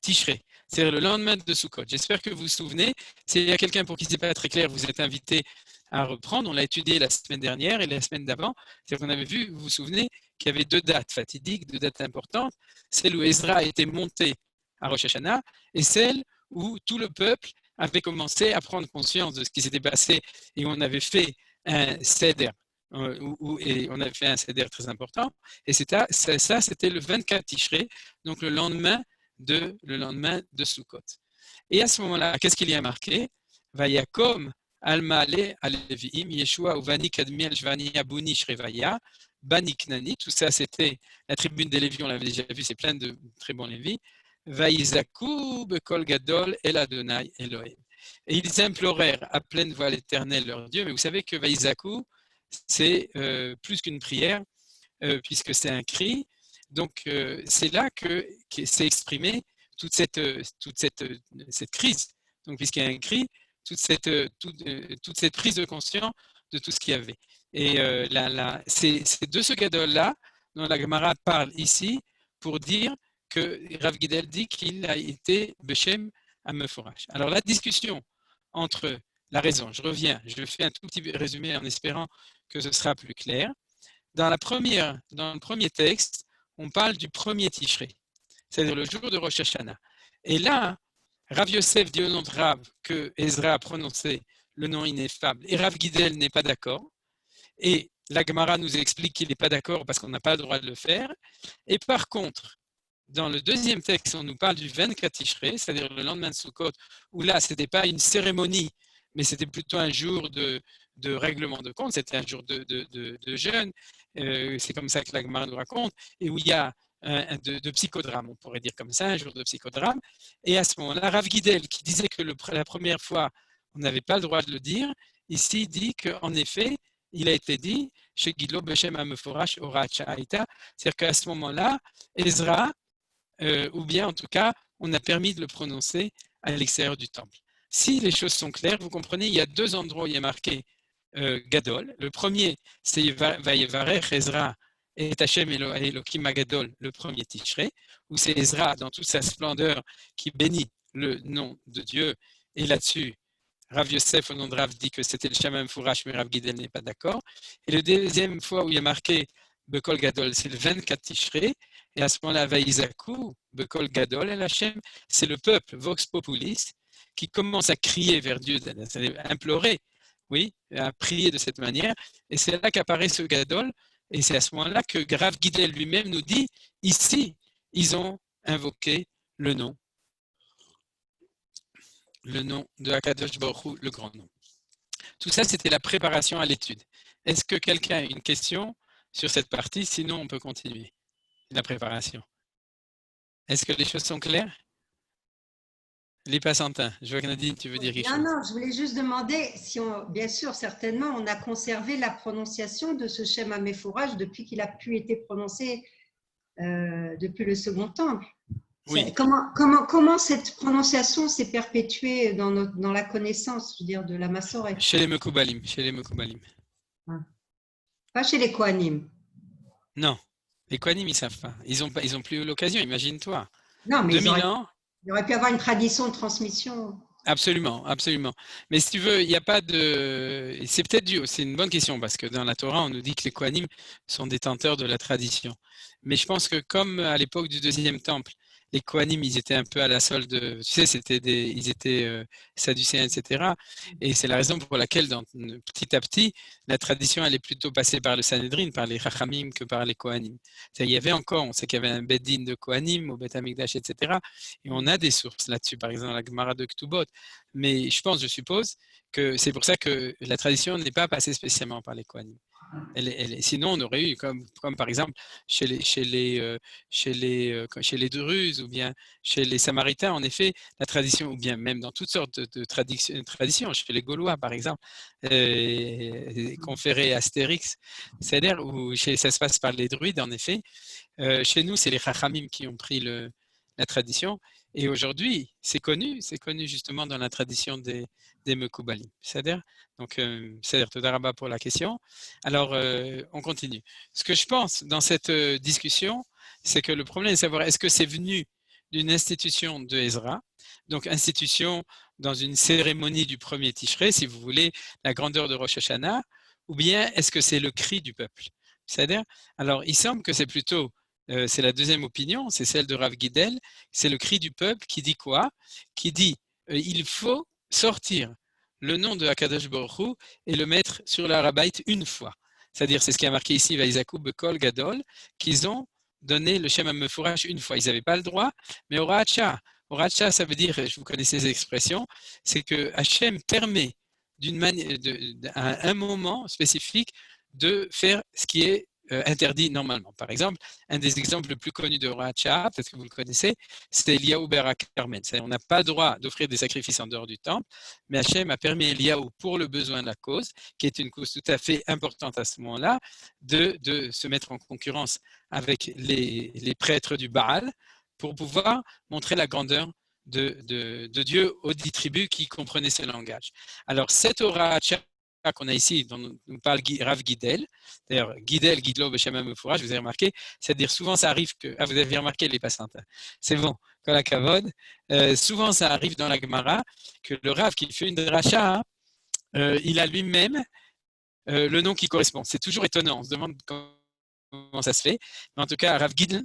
Tishré, c'est-à-dire le lendemain de Sukkot. J'espère que vous vous souvenez. S'il y a quelqu'un pour qui ce n'est pas très clair, vous êtes invité à reprendre. On l'a étudié la semaine dernière et la semaine d'avant. C'est-à-dire qu'on avait vu, vous vous souvenez, qu'il y avait 2 dates fatidiques, 2 dates importantes. Celle où Ezra était monté à Rosh Hashanah et celle où tout le peuple avait commencé à prendre conscience de ce qui s'était passé et on avait fait un seder. Et on avait fait un seder très important. Et ça, c'était le 24 Tishré, donc le lendemain de Sukkot. Et à ce moment-là, qu'est-ce qu'il y a marqué? Vayakom al-Ma'ale al-Levi'im, Yeshua uvani kadmi al-Shvani abuni shrevaya, bani knani. Tout ça, c'était la tribune des Lévis, on l'avait déjà vu, c'est plein de très bons Lévis. Vaïzakou bekol gadol el Adonai Elohim. Et ils implorèrent à pleine voix l'Éternel leur Dieu. Mais vous savez que Vaïzakou, c'est plus qu'une prière, puisque c'est un cri. Donc, c'est là que s'est exprimée toute cette crise. Donc, puisqu'il y a un cri, toute cette prise de conscience de tout ce qu'il y avait. Et c'est de ce gadol-là dont la Gemara parle ici pour dire que Rav Gidel dit qu'il a été Beshem HaMeforash. Alors, la discussion entre la raison, je fais un tout petit résumé en espérant que ce sera plus clair. Dans le premier texte, on parle du premier Tishré, c'est-à-dire le jour de Rosh Hashanah. Et là, Rav Yosef dit au nom de Rav que Ezra a prononcé le nom ineffable et Rav Gidel n'est pas d'accord. Et la Gemara nous explique qu'il n'est pas d'accord parce qu'on n'a pas le droit de le faire. Et par contre, dans le deuxième texte, on nous parle du 24 Tishré, c'est-à-dire le lendemain de Sukkot, où là, ce n'était pas une cérémonie, mais c'était plutôt un jour de de règlement de compte, c'était un jour de jeûne, c'est comme ça que la Gemara nous raconte, et où il y a de psychodrame, on pourrait dire comme ça, un jour de psychodrame. Et à ce moment-là, Rav Guidel, qui disait que la première fois, on n'avait pas le droit de le dire, ici dit qu'en effet, il a été dit, chez Gidlo Beshem Ameforash Oracha Aïta, c'est-à-dire qu'à ce moment-là, Ezra, ou bien en tout cas, on a permis de le prononcer à l'extérieur du temple. Si les choses sont claires, vous comprenez, il y a deux endroits où il y a marqué Gadol. Le premier, c'est Vayevarech Ezra et Hashem Elohim Gadol, le premier Tishrei, où c'est Ezra dans toute sa splendeur qui bénit le nom de Dieu. Et là-dessus, Rav Yosef, au nom de Rav, dit que c'était le Shamam Fourash, mais Rav Guidel n'est pas d'accord. Et le deuxième fois où il y a marqué Bekol Gadol, c'est le 24 Tishrei. Et à ce moment-là, Vaïzakou, Bekol Gadol, El Hashem, c'est le peuple, Vox Populis, qui commence à crier vers Dieu, à implorer, oui, à prier de cette manière. Et c'est là qu'apparaît ce Gadol. Et c'est à ce moment-là que Rav Guidel lui-même nous dit, ici, ils ont invoqué le nom de Akadosh Baruch Hu, le grand nom. Tout ça, c'était la préparation à l'étude. Est-ce que quelqu'un a une question sur cette partie? Sinon, on peut continuer la préparation. Est-ce que les choses sont claires? Les Passantins, je vois que Nadine, tu veux dire quelque chose. Non, je voulais juste demander si, bien sûr, certainement, on a conservé la prononciation de ce Shem Hameforach depuis qu'il a pu être prononcé depuis le Second Temple. Oui. Comment cette prononciation s'est perpétuée dans la connaissance, je veux dire, de la Massoreh? Chez les Mekoubalim. Pas chez les Kohanim. Non, les Kohanim, ils ne savent pas. Ils ont plus eu l'occasion, imagine-toi. Non, mais 2000 ans. Il aurait pu avoir une tradition de transmission. Absolument, absolument. Mais si tu veux, il n'y a pas de... C'est peut-être dû, c'est une bonne question, parce que dans la Torah, on nous dit que les Kohanim sont détenteurs de la tradition. Mais je pense que comme à l'époque du Deuxième Temple, les Kohanim, ils étaient un peu à la solde, tu sais, ils étaient sadducéens, etc. Et c'est la raison pour laquelle, petit à petit, la tradition allait plutôt passer par le Sanhedrin, par les Chachamim, que par les Kohanim. Il y avait encore, on sait qu'il y avait un Beddin de Kohanim au Beth Amikdash, etc. Et on a des sources là-dessus, par exemple la Gemara de Ktubot. Mais je suppose que c'est pour ça que la tradition n'est pas passée spécialement par les Kohanim. Sinon, on aurait eu, comme par exemple chez les Druzes ou bien chez les Samaritains, en effet, la tradition, ou bien même dans toutes sortes de traditions, chez les Gaulois par exemple, conféré Astérix, c'est-à-dire où ça se passe par les druides, en effet. Chez nous, c'est les Chachamim qui ont pris la tradition. Et aujourd'hui, c'est connu justement dans la tradition des Mekoubalim. C'est-à-dire, Toda Rabba pour la question. Alors, on continue. Ce que je pense dans cette discussion, c'est que le problème est de savoir est-ce que c'est venu d'une institution de Ezra, donc institution dans une cérémonie du premier Tishrei, si vous voulez, la grandeur de Rosh Hashanah, ou bien est-ce que c'est le cri du peuple? C'est-à-dire, alors, il semble que c'est plutôt c'est la deuxième opinion, c'est celle de Rav Guidel, c'est le cri du peuple qui dit quoi? Qui dit il faut sortir le nom de Akadosh Baruch Hu et le mettre sur l'Arabait une fois. C'est-à-dire, c'est ce qui a marqué ici, Vaïzakou Bekol Gadol, qu'ils ont donné le Shem HaMeforash une fois. Ils n'avaient pas le droit, mais Horacha, ça veut dire, vous connaissez ces expressions, c'est que Hachem permet à un moment spécifique de faire ce qui est interdit normalement. Par exemple, un des exemples les plus connus de Horacha, peut-être que vous le connaissez, c'est Eliyahu Ber HaKarmel. On n'a pas le droit d'offrir des sacrifices en dehors du temple, mais Hachem a permis à Eliyahu, pour le besoin de la cause, qui est une cause tout à fait importante à ce moment-là, de se mettre en concurrence avec les prêtres du Baal pour pouvoir montrer la grandeur de Dieu aux 10 tribus qui comprenaient ce langage. Alors, cette Horacha qu'on a ici, dont nous parle Rav Guidel, d'ailleurs Guidel, Guidlo, Beshem HaMeforash, vous avez remarqué, c'est-à-dire souvent ça arrive que, vous avez remarqué les Passantins, c'est bon, quand la Kavod, souvent ça arrive dans la Gemara que le Rav qui fait une dracha, il a lui-même le nom qui correspond. C'est toujours étonnant, on se demande comment ça se fait, mais en tout cas Rav Guidel,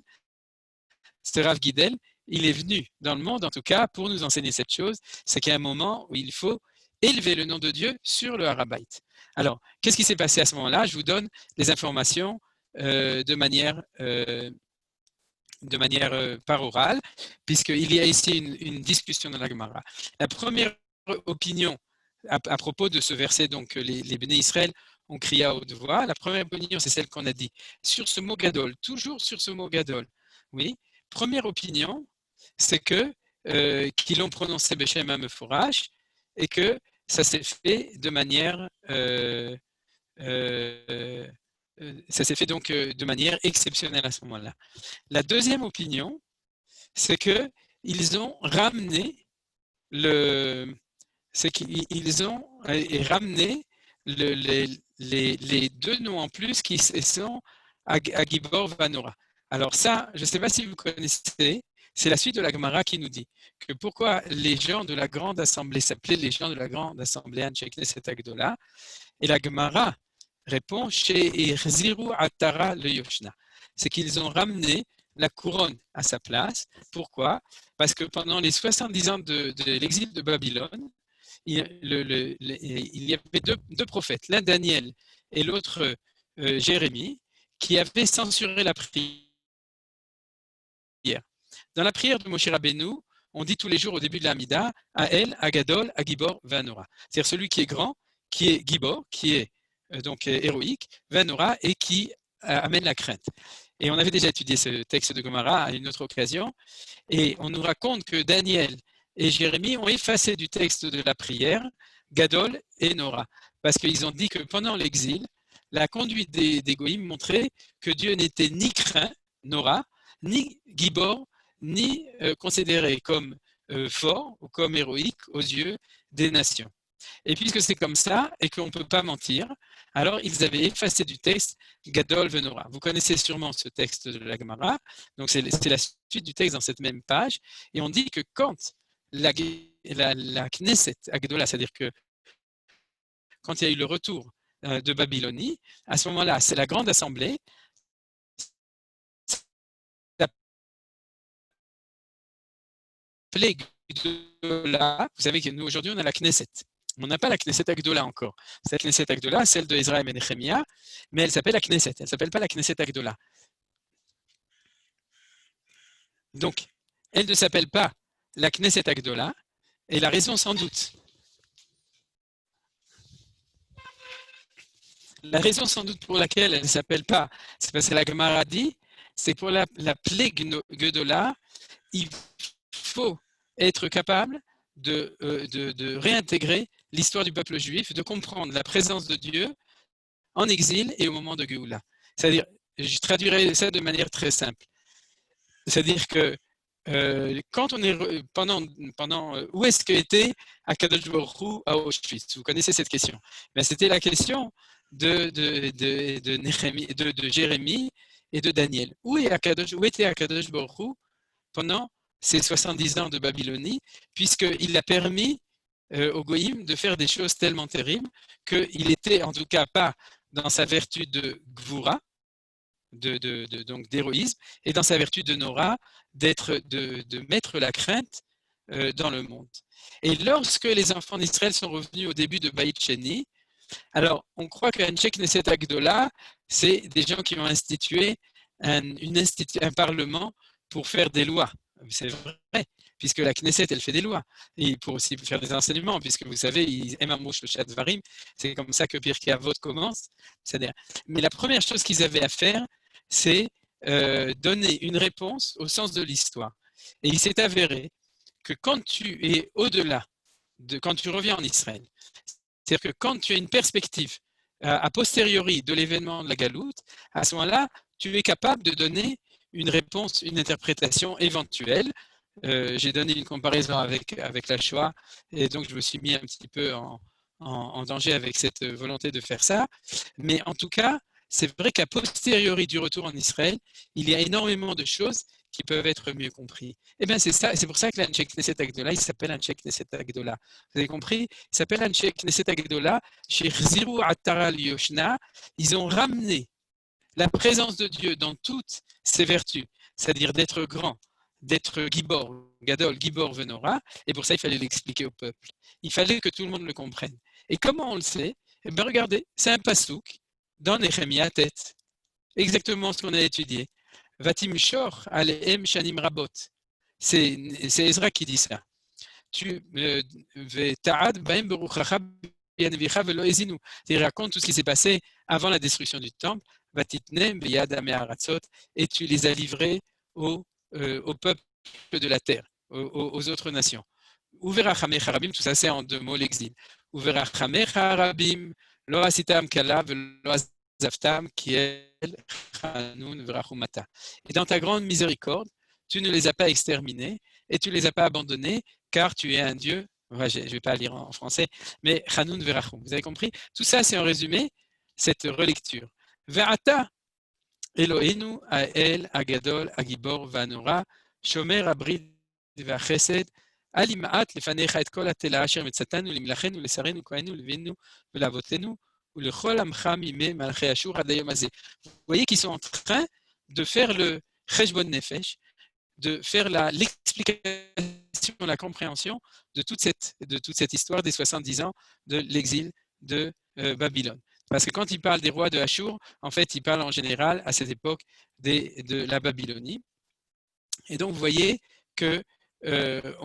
ce Rav Guidel, il est venu dans le monde en tout cas pour nous enseigner cette chose, c'est qu'il y a un moment où il faut élever le nom de Dieu sur le Harabait. Alors, qu'est-ce qui s'est passé à ce moment-là? Je vous donne les informations de manière par orale, puisqu'il y a ici une discussion dans la Gemara. La première opinion à propos de ce verset, donc les Béné Israël ont crié à haute voix. La première opinion, c'est celle qu'on a dit. Sur ce mot gadol, toujours sur ce mot gadol. Oui. Première opinion, c'est que qu'ils l'ont prononcé Beshem HaMeforash et que ça s'est fait de manière ça s'est fait donc de manière exceptionnelle à ce moment-là. La deuxième opinion, c'est que ils ont ramené les deux noms en plus qui sont Agibor Vanora. Alors ça, je ne sais pas si vous connaissez, c'est la suite de la Gemara qui nous dit que pourquoi les gens de la grande assemblée s'appelaient les gens de la grande assemblée Anshe Knesset Agdola, et la Gemara répond chez Ziru Atara le Yoshna. C'est qu'ils ont ramené la couronne à sa place. Pourquoi? Parce que pendant les 70 ans de l'exil de Babylone, il y avait deux prophètes, l'un Daniel et l'autre Jérémie, qui avaient censuré la prière. Dans la prière de Moshe Rabbeinu, on dit tous les jours au début de l'Amida, Ael, Agadol, Agibor, Vanora. C'est-à-dire celui qui est grand, qui est Gibor, qui est donc héroïque, Vanora, et qui amène la crainte. Et on avait déjà étudié ce texte de Gomara à une autre occasion, et on nous raconte que Daniel et Jérémie ont effacé du texte de la prière Gadol et Nora, parce qu'ils ont dit que pendant l'exil, la conduite des Goïm montrait que Dieu n'était ni craint, Nora, ni Gibor, ni considéré comme fort ou comme héroïque aux yeux des nations. Et puisque c'est comme ça et qu'on ne peut pas mentir, alors ils avaient effacé du texte Gadol Venora. Vous connaissez sûrement ce texte de la Gemara, donc c'est la suite du texte dans cette même page, et on dit que quand la Knesset Agdola, c'est-à-dire que quand il y a eu le retour de Babylonie, à ce moment-là, c'est la grande assemblée, appelée Gdola. Vous savez que nous aujourd'hui on a la Knesset. On n'a pas la Knesset Agdola encore. Cette Knesset Agdola, celle de Ezra et Nehemia, mais elle s'appelle la Knesset. Elle ne s'appelle pas la Knesset Agdola. Donc, elle ne s'appelle pas la Knesset Agdola, et la raison sans doute. La raison sans doute pour laquelle elle ne s'appelle pas, c'est parce que la Gemara dit, c'est pour l'appeler Gdola, il faut être capable de réintégrer l'histoire du peuple juif, de comprendre la présence de Dieu en exil et au moment de Géoula. C'est-à-dire, je traduirai ça de manière très simple. C'est-à-dire que quand on est pendant où est-ce qu'était Akadosh Baruch Hu à Auschwitz? Vous connaissez cette question. Ben, c'était la question de Jérémie et de Daniel. Où était Akadosh Baruch Hu pendant ces 70 ans de Babylonie, puisqu'il a permis au Goïm de faire des choses tellement terribles qu'il n'était en tout cas pas dans sa vertu de Gvura, donc d'héroïsme, et dans sa vertu de Nora, de mettre la crainte dans le monde. Et lorsque les enfants d'Israël sont revenus au début de Baït Sheni, alors on croit qu'Anshe Knesset Agdola, c'est des gens qui ont institué un parlement pour faire des lois. C'est vrai, puisque la Knesset, elle fait des lois. Et pour aussi faire des enseignements, puisque vous savez, c'est comme ça que Pirkei Avot commence. Mais la première chose qu'ils avaient à faire, c'est donner une réponse au sens de l'histoire. Et il s'est avéré que quand tu es au-delà, quand tu reviens en Israël, c'est-à-dire que quand tu as une perspective a posteriori de l'événement de la Galoute, à ce moment-là, tu es capable de donner une réponse, une interprétation éventuelle. J'ai donné une comparaison avec la Shoah, et donc je me suis mis un petit peu en danger avec cette volonté de faire ça. Mais en tout cas, c'est vrai qu'à posteriori du retour en Israël, il y a énormément de choses qui peuvent être mieux comprises. Eh bien, c'est ça, c'est pour ça que l'Anshe Knesset Agdola, il s'appelle Anshe Knesset Agdola. Vous avez compris? Il s'appelle Anshe Knesset Agdola, chez Ziru Atara Yoshna. Ils ont ramené la présence de Dieu dans toutes ses vertus, c'est-à-dire d'être grand, d'être Gibor, Gadol, Gibor Venora, et pour ça, il fallait l'expliquer au peuple. Il fallait que tout le monde le comprenne. Et comment on le sait? Eh bien, regardez, c'est un pasouk dans Nehemia tête. Exactement ce qu'on a étudié. Vatim Shor Alehem Shanim Rabot. C'est Ezra qui dit ça. raconte tout ce qui s'est passé avant la destruction du temple, et tu les as livrés au peuple de la terre, aux autres nations. Tout ça c'est en 2 mots l'exil. Et dans ta grande miséricorde, tu ne les as pas exterminés et tu ne les as pas abandonnés, car tu es un Dieu. Je ne vais pas lire en français, mais Hanun Verachum. Vous avez compris? Tout ça, c'est en résumé cette relecture. Ve'ata Eloheinu Ha'el Agadol Agibor Vanora Shomer Abrid Ve'achesed Alimaat Lefanecha Et Kol Atela Asher Metzatanu Limlachenu Lesarenu Koenu Levinu Ve'lavotenu Ulechol Amcha Mimeh Malchei Ashur Ad Hayom Hazeh. Vous voyez qu'ils sont en train de faire le Cheshbon Nefesh, de faire l'explication, la compréhension de toute cette histoire des 70 ans de l'exil de Babylone. Parce que quand il parle des rois de Ashur, en fait, il parle en général à cette époque de la Babylonie. Et donc, vous voyez qu'on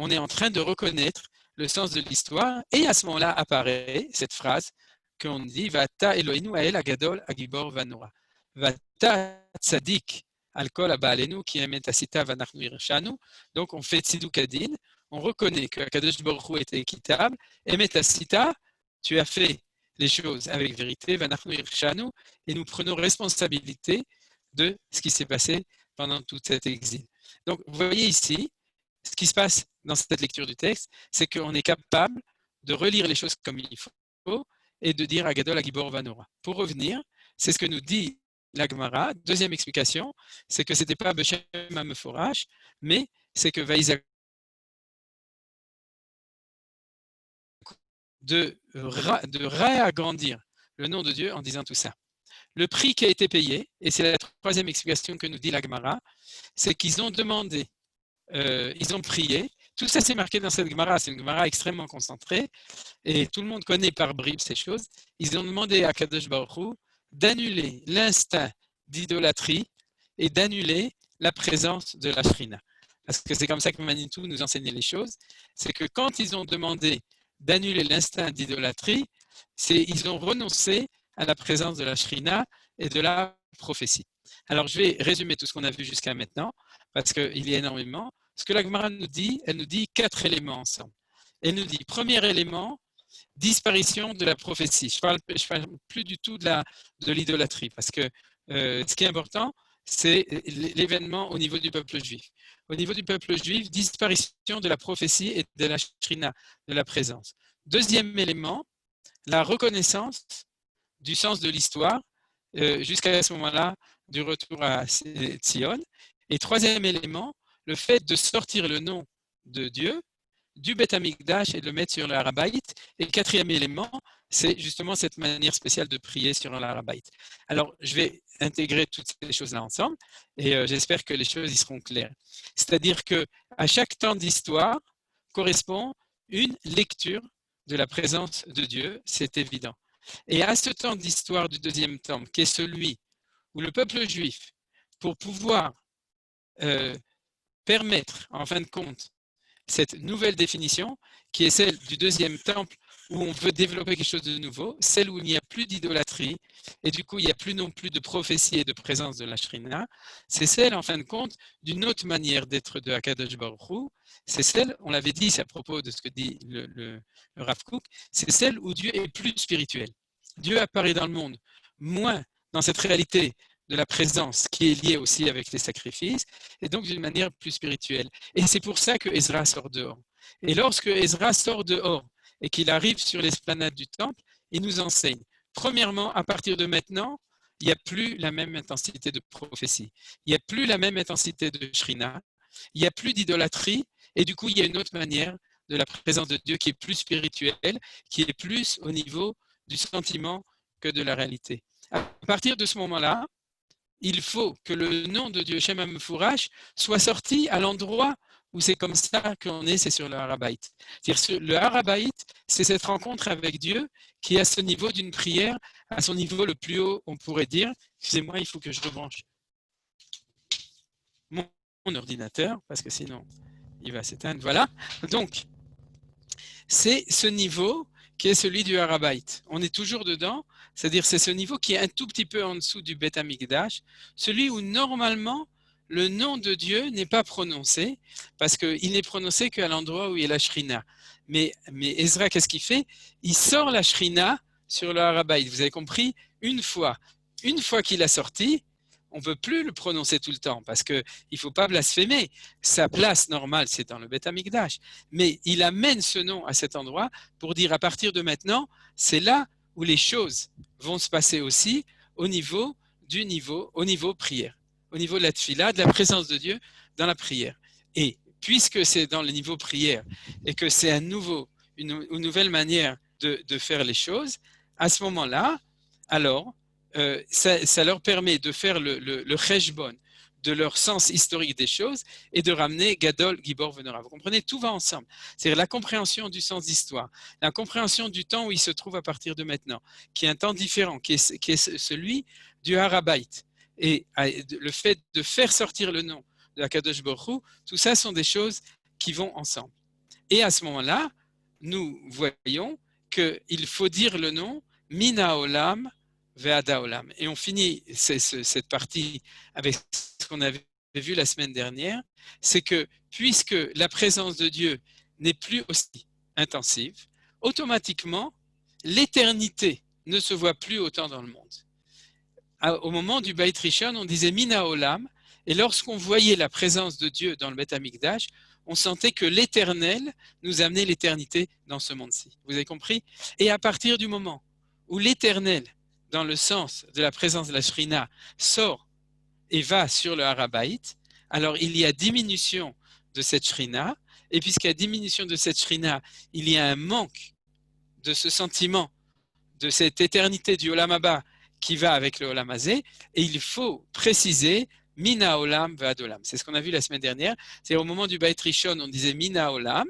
est en train de reconnaître le sens de l'histoire. Et à ce moment-là apparaît cette phrase qu'on dit « Vata Eloheinu Ha'el Agadol Agibor Vanora »« Vata Tzadik » Alcool à Baalenu qui aime Tassita Vanachnu Irshanu. Donc on fait Tziduk Adin, on reconnaît que Kadosh Baruch Hu était équitable. Et Tassita, tu as fait les choses avec vérité, Vanachnu Irshanu, et nous prenons responsabilité de ce qui s'est passé pendant tout cet exil. Donc vous voyez ici, ce qui se passe dans cette lecture du texte, c'est qu'on est capable de relire les choses comme il faut et de dire Agadol Agibor Vanora. Pour revenir, c'est ce que nous dit la Gemara. Deuxième explication, c'est que ce n'était pas Beshem HaMeforash, mais c'est que Vaïzak de réagrandir le nom de Dieu en disant tout ça. Le prix qui a été payé, et c'est la troisième explication que nous dit la Gemara, c'est qu'ils ont demandé, ils ont prié. Tout ça c'est marqué dans cette Gemara, c'est une Gemara extrêmement concentrée, et tout le monde connaît par bribes ces choses. Ils ont demandé à Kadosh Baruch Hu d'annuler l'instinct d'idolâtrie et d'annuler la présence de la Shrina. Parce que c'est comme ça que Manitou nous enseignait les choses. C'est que quand ils ont demandé d'annuler l'instinct d'idolâtrie, ils ont renoncé à la présence de la Shrina et de la prophétie. Alors je vais résumer tout ce qu'on a vu jusqu'à maintenant, parce qu'il y a énormément. Ce que la Gemara nous dit, elle nous dit 4 éléments ensemble. Elle nous dit, premier élément, disparition de la prophétie. Je parle plus du tout de l'idolâtrie, parce que ce qui est important, c'est l'événement au niveau du peuple juif. Au niveau du peuple juif, disparition de la prophétie et de la shrina, de la présence. Deuxième élément, la reconnaissance du sens de l'histoire, jusqu'à ce moment-là, du retour à Tzion. Et troisième élément, le fait de sortir le nom de Dieu du Beth Amikdash et de le mettre sur le Harabaït. Et quatrième élément, c'est justement cette manière spéciale de prier sur le Harabaït. Alors, je vais intégrer toutes ces choses-là ensemble et j'espère que les choses y seront claires. C'est-à-dire qu'à chaque temps d'histoire correspond une lecture de la présence de Dieu, c'est évident. Et à ce temps d'histoire du deuxième temple, qui est celui où le peuple juif, pour pouvoir permettre, en fin de compte, cette nouvelle définition, qui est celle du deuxième temple, où on veut développer quelque chose de nouveau, celle où il n'y a plus d'idolâtrie, et du coup, il n'y a plus non plus de prophétie et de présence de la Shrina, c'est celle, en fin de compte, d'une autre manière d'être de Akadosh Baruch Hu, c'est celle, on l'avait dit, c'est à propos de ce que dit le Rav Kook, c'est celle où Dieu est plus spirituel. Dieu apparaît dans le monde, moins dans cette réalité de la présence qui est liée aussi avec les sacrifices, et donc d'une manière plus spirituelle. Et c'est pour ça que Ezra sort dehors. Et lorsque Ezra sort dehors et qu'il arrive sur l'esplanade du temple, il nous enseigne. Premièrement, à partir de maintenant, il n'y a plus la même intensité de prophétie. Il n'y a plus la même intensité de shrina. Il n'y a plus d'idolâtrie. Et du coup, il y a une autre manière de la présence de Dieu qui est plus spirituelle, qui est plus au niveau du sentiment que de la réalité. À partir de ce moment-là, il faut que le nom de Dieu, Shem HaMeforash, soit sorti à l'endroit où c'est comme ça qu'on est, c'est sur le Harabaït. C'est-à-dire le Harabaït, c'est cette rencontre avec Dieu qui est à ce niveau d'une prière, à son niveau le plus haut, on pourrait dire. Excusez-moi, il faut que je rebranche mon ordinateur, parce que sinon, il va s'éteindre. Voilà. Donc, c'est ce niveau qui est celui du Harabait. On est toujours dedans, c'est-à-dire c'est ce niveau qui est un tout petit peu en dessous du Beth Amikdash, celui où normalement le nom de Dieu n'est pas prononcé, parce qu'il n'est prononcé qu'à l'endroit où il y a la Shrina. Mais Ezra, qu'est-ce qu'il fait? Il sort la Shrina sur le Harabait. Vous avez compris? Une fois qu'il a sorti, on ne peut plus le prononcer tout le temps, parce qu'il ne faut pas blasphémer. Sa place normale, c'est dans le Beth Amikdash. Mais il amène ce nom à cet endroit pour dire à partir de maintenant, c'est là où les choses vont se passer aussi au niveau prière, au niveau de la tfila, de la présence de Dieu dans la prière. Et puisque c'est dans le niveau prière et que c'est une nouvelle manière de faire les choses, à ce moment-là, alors, ça leur permet de faire le cheshbon de leur sens historique des choses et de ramener Gadol, Gibor, Venera. Vous comprenez, tout va ensemble. C'est-à-dire la compréhension du sens d'histoire, la compréhension du temps où il se trouve à partir de maintenant, qui est un temps différent, qui est celui du Harabait. Et le fait de faire sortir le nom de la Kadosh Baruch Hu, tout ça sont des choses qui vont ensemble. Et à ce moment-là, nous voyons qu'il faut dire le nom Mina Olam Ve'ada Olam. Et on finit cette partie avec ce qu'on avait vu la semaine dernière, c'est que puisque la présence de Dieu n'est plus aussi intensive, automatiquement, l'éternité ne se voit plus autant dans le monde. Au moment du Beit Rishon, on disait Mina Olam, et lorsqu'on voyait la présence de Dieu dans le Beth Amikdash, on sentait que l'éternel nous amenait l'éternité dans ce monde-ci. Vous avez compris? Et à partir du moment où l'éternel, dans le sens de la présence de la Shrina, sort et va sur le Harabait, alors il y a diminution de cette Shrina, et puisqu'il y a diminution de cette Shrina, il y a un manque de ce sentiment, de cette éternité du Olam Haba qui va avec le Olam Hazé, et il faut préciser Mina Olam Ve'ad Olam. C'est ce qu'on a vu la semaine dernière. C'est au moment du Beit Rishon, on disait Mina Olam,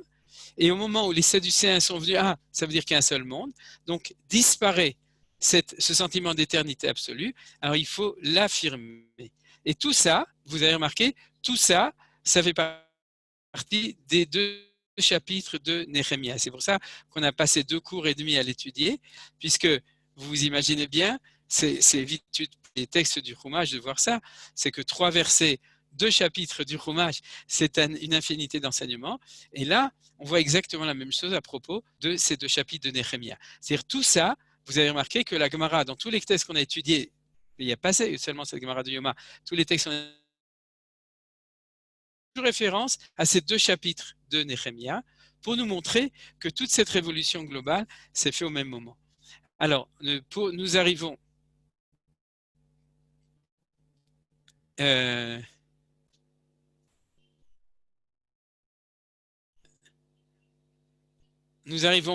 et au moment où les Sadducéens sont venus, ça veut dire qu'il y a un seul monde, donc disparaît ce sentiment d'éternité absolue, alors il faut l'affirmer. Et tout ça, vous avez remarqué, tout ça, ça fait partie des 2 chapitres de Néhémie. C'est pour ça qu'on a passé 2 cours et demi à l'étudier, puisque vous imaginez bien, c'est vite les textes du Chumash de voir ça, c'est que 3 versets, 2 chapitres du Chumash, c'est une infinité d'enseignements. Et là, on voit exactement la même chose à propos de ces 2 chapitres de Néhémie. C'est-à-dire tout ça, vous avez remarqué que la Gemara, dans tous les textes qu'on a étudiés, il n'y a pas seulement cette Gemara de Yoma, tous les textes ont référence à ces 2 chapitres de Néhémie pour nous montrer que toute cette révolution globale s'est faite au même moment. Alors, nous arrivons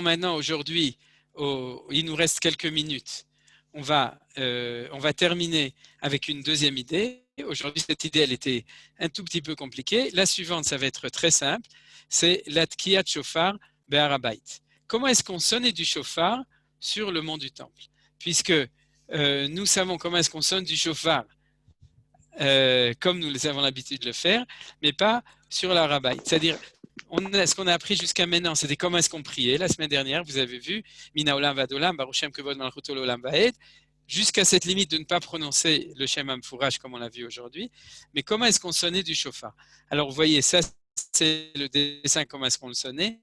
maintenant aujourd'hui, il nous reste quelques minutes. On va terminer avec une deuxième idée. Aujourd'hui, cette idée, elle était un tout petit peu compliquée. La suivante, ça va être très simple. C'est l'Atkiyat Shofar Be'Harabait. Comment est-ce qu'on sonnait du shofar sur le mont du Temple? Puisque nous savons comment est-ce qu'on sonne du shofar comme nous avons l'habitude de le faire, mais pas sur l'Harabait. C'est-à-dire, ce qu'on a appris jusqu'à maintenant, c'était comment est-ce qu'on priait. La semaine dernière, vous avez vu, Mina Olam Va'ad Olam, Baruch Shem Kevod Malchut Olam Va'ed, jusqu'à cette limite de ne pas prononcer le Shem Hamfourash comme on l'a vu aujourd'hui. Mais comment est-ce qu'on sonnait du shofar? Alors, vous voyez, ça, c'est le dessin, comment est-ce qu'on le sonnait.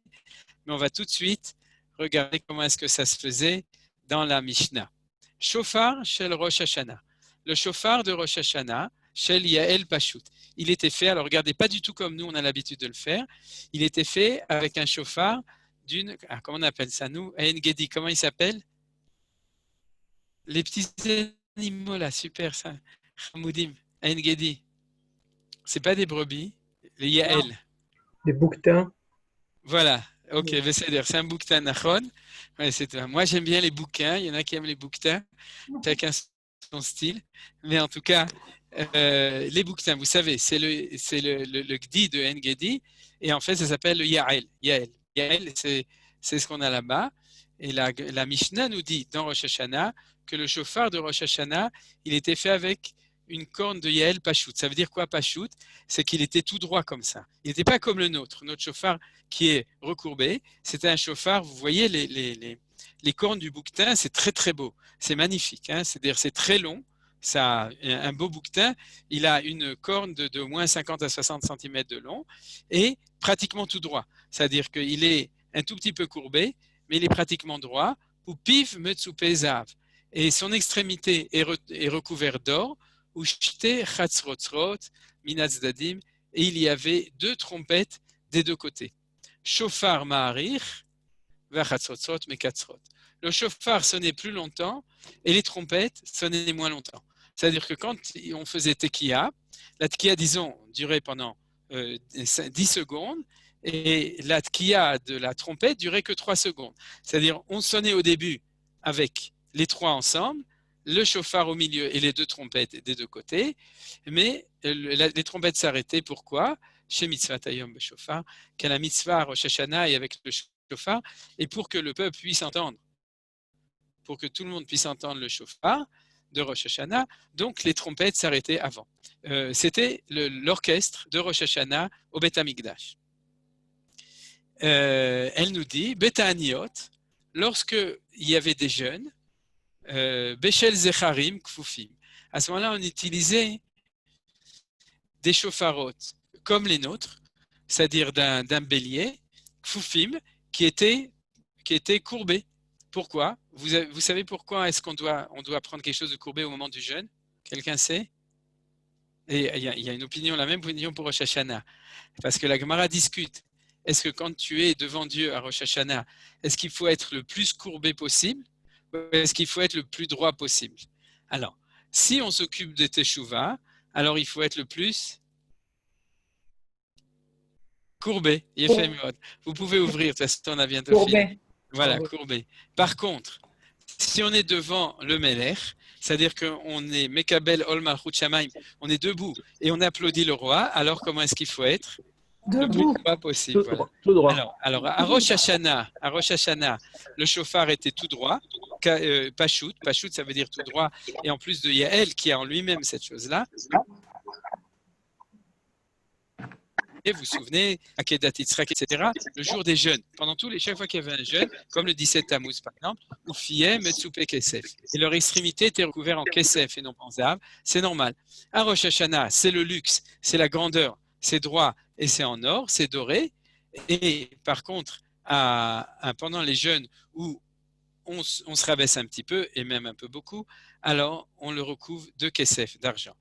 Mais on va tout de suite regarder comment est-ce que ça se faisait dans la Mishnah. Shofar Shel Rosh Hashanah. Le shofar de Rosh Hashanah, Shel Yael Pashut. Il était fait, alors regardez, pas du tout comme nous, on a l'habitude de le faire. Il était fait avec un shofar comment on appelle ça, nous? Ein Gedi, comment il s'appelle? Les petits animaux là, super ça. Hamoudim, Ein Gedi. C'est pas des brebis, les Yael. Des bouquetins. Voilà, ok, c'est un bouquetin nachon. Ouais, moi j'aime bien les bouquins, il y en a qui aiment les bouquetins, chacun son style. Mais en tout cas, les bouquetins, vous savez, c'est le Gdi de En-Gedi, et en fait ça s'appelle le Yael. Yael, c'est ce qu'on a là-bas. Et la Mishnah nous dit dans Rosh Hashanah que le shofar de Rosh Hashanah, il était fait avec une corne de Yael Pachout. Ça veut dire quoi Pachout? C'est qu'il était tout droit comme ça. Il n'était pas comme le nôtre chauffard qui est recourbé. C'était un chauffard, vous voyez les cornes du bouquetin, c'est très très beau. C'est magnifique, hein? C'est-à-dire c'est très long. Ça, un beau bouquetin, il a une corne de au moins 50 à 60 cm de long et pratiquement tout droit. C'est-à-dire qu'il est un tout petit peu courbé, mais il est pratiquement droit. Ou piv metsupe zav. Et son extrémité est recouverte d'or. Ou shte chatzrotzrot minatzdadim. Et il y avait 2 trompettes des 2 côtés. Shofar ma'arich vachatzrotzrot mekatzrot. Le shofar sonnait plus longtemps et les trompettes sonnaient moins longtemps. C'est-à-dire que quand on faisait tekiya, la tekiya, disons, durait pendant 10 secondes et la tekiya de la trompette durait que 3 secondes. C'est-à-dire on sonnait au début avec les 3 ensemble, le shofar au milieu et les 2 trompettes des 2 côtés, mais les trompettes s'arrêtaient. Pourquoi? Chez mitzvah tayom b'shofar, qu'à la mitzvah Rosh Hashanah et avec le shofar, et pour que le peuple puisse entendre, pour que tout le monde puisse entendre le shofar de Rosh Hashanah, donc les trompettes s'arrêtaient avant. C'était l'orchestre de Rosh Hashanah au Beth Amikdash. Elle nous dit, Beth Aniot, lorsque il y avait des jeunes, Beshel Zecharim Kfufim, à ce moment-là on utilisait des shofarot comme les nôtres, c'est-à-dire d'un bélier, Kfufim, qui était courbé. Pourquoi? Vous savez pourquoi est-ce qu'on doit prendre quelque chose de courbé au moment du jeûne? Quelqu'un sait? Et il y a une opinion, la même opinion pour Rosh Hashanah. Parce que la Gemara discute. Est-ce que quand tu es devant Dieu à Rosh Hashanah, est-ce qu'il faut être le plus courbé possible ou est-ce qu'il faut être le plus droit possible? Alors, si on s'occupe de Teshuvah, alors il faut être le plus courbé. Vous pouvez ouvrir, de toute façon on a bientôt fini. Voilà, courbé. Par contre, si on est devant le Melech, c'est-à-dire qu'on est Mekabel Ol Malchut Shamaim, on est debout et on applaudit le roi, alors comment est-ce qu'il faut être? Le plus droit possible. Tout droit. Alors à Rosh Hashanah, le shofar était tout droit, Pachout, ça veut dire tout droit, et en plus de Yael qui a en lui-même cette chose-là. Et vous vous souvenez, Akedat Yitzhak, etc., le jour des jeûnes, chaque fois qu'il y avait un jeûne, comme le 17 Tammuz par exemple, ou Fiyeh, Metsupe, Kesef. Et leur extrémité était recouverte en Kesef et non en Zav, c'est normal. À Rosh Hashanah, c'est le luxe, c'est la grandeur, c'est droit et c'est en or, c'est doré. Et par contre, pendant les jeûnes où on se rabaisse un petit peu, et même un peu beaucoup, alors on le recouvre de Kesef, d'argent.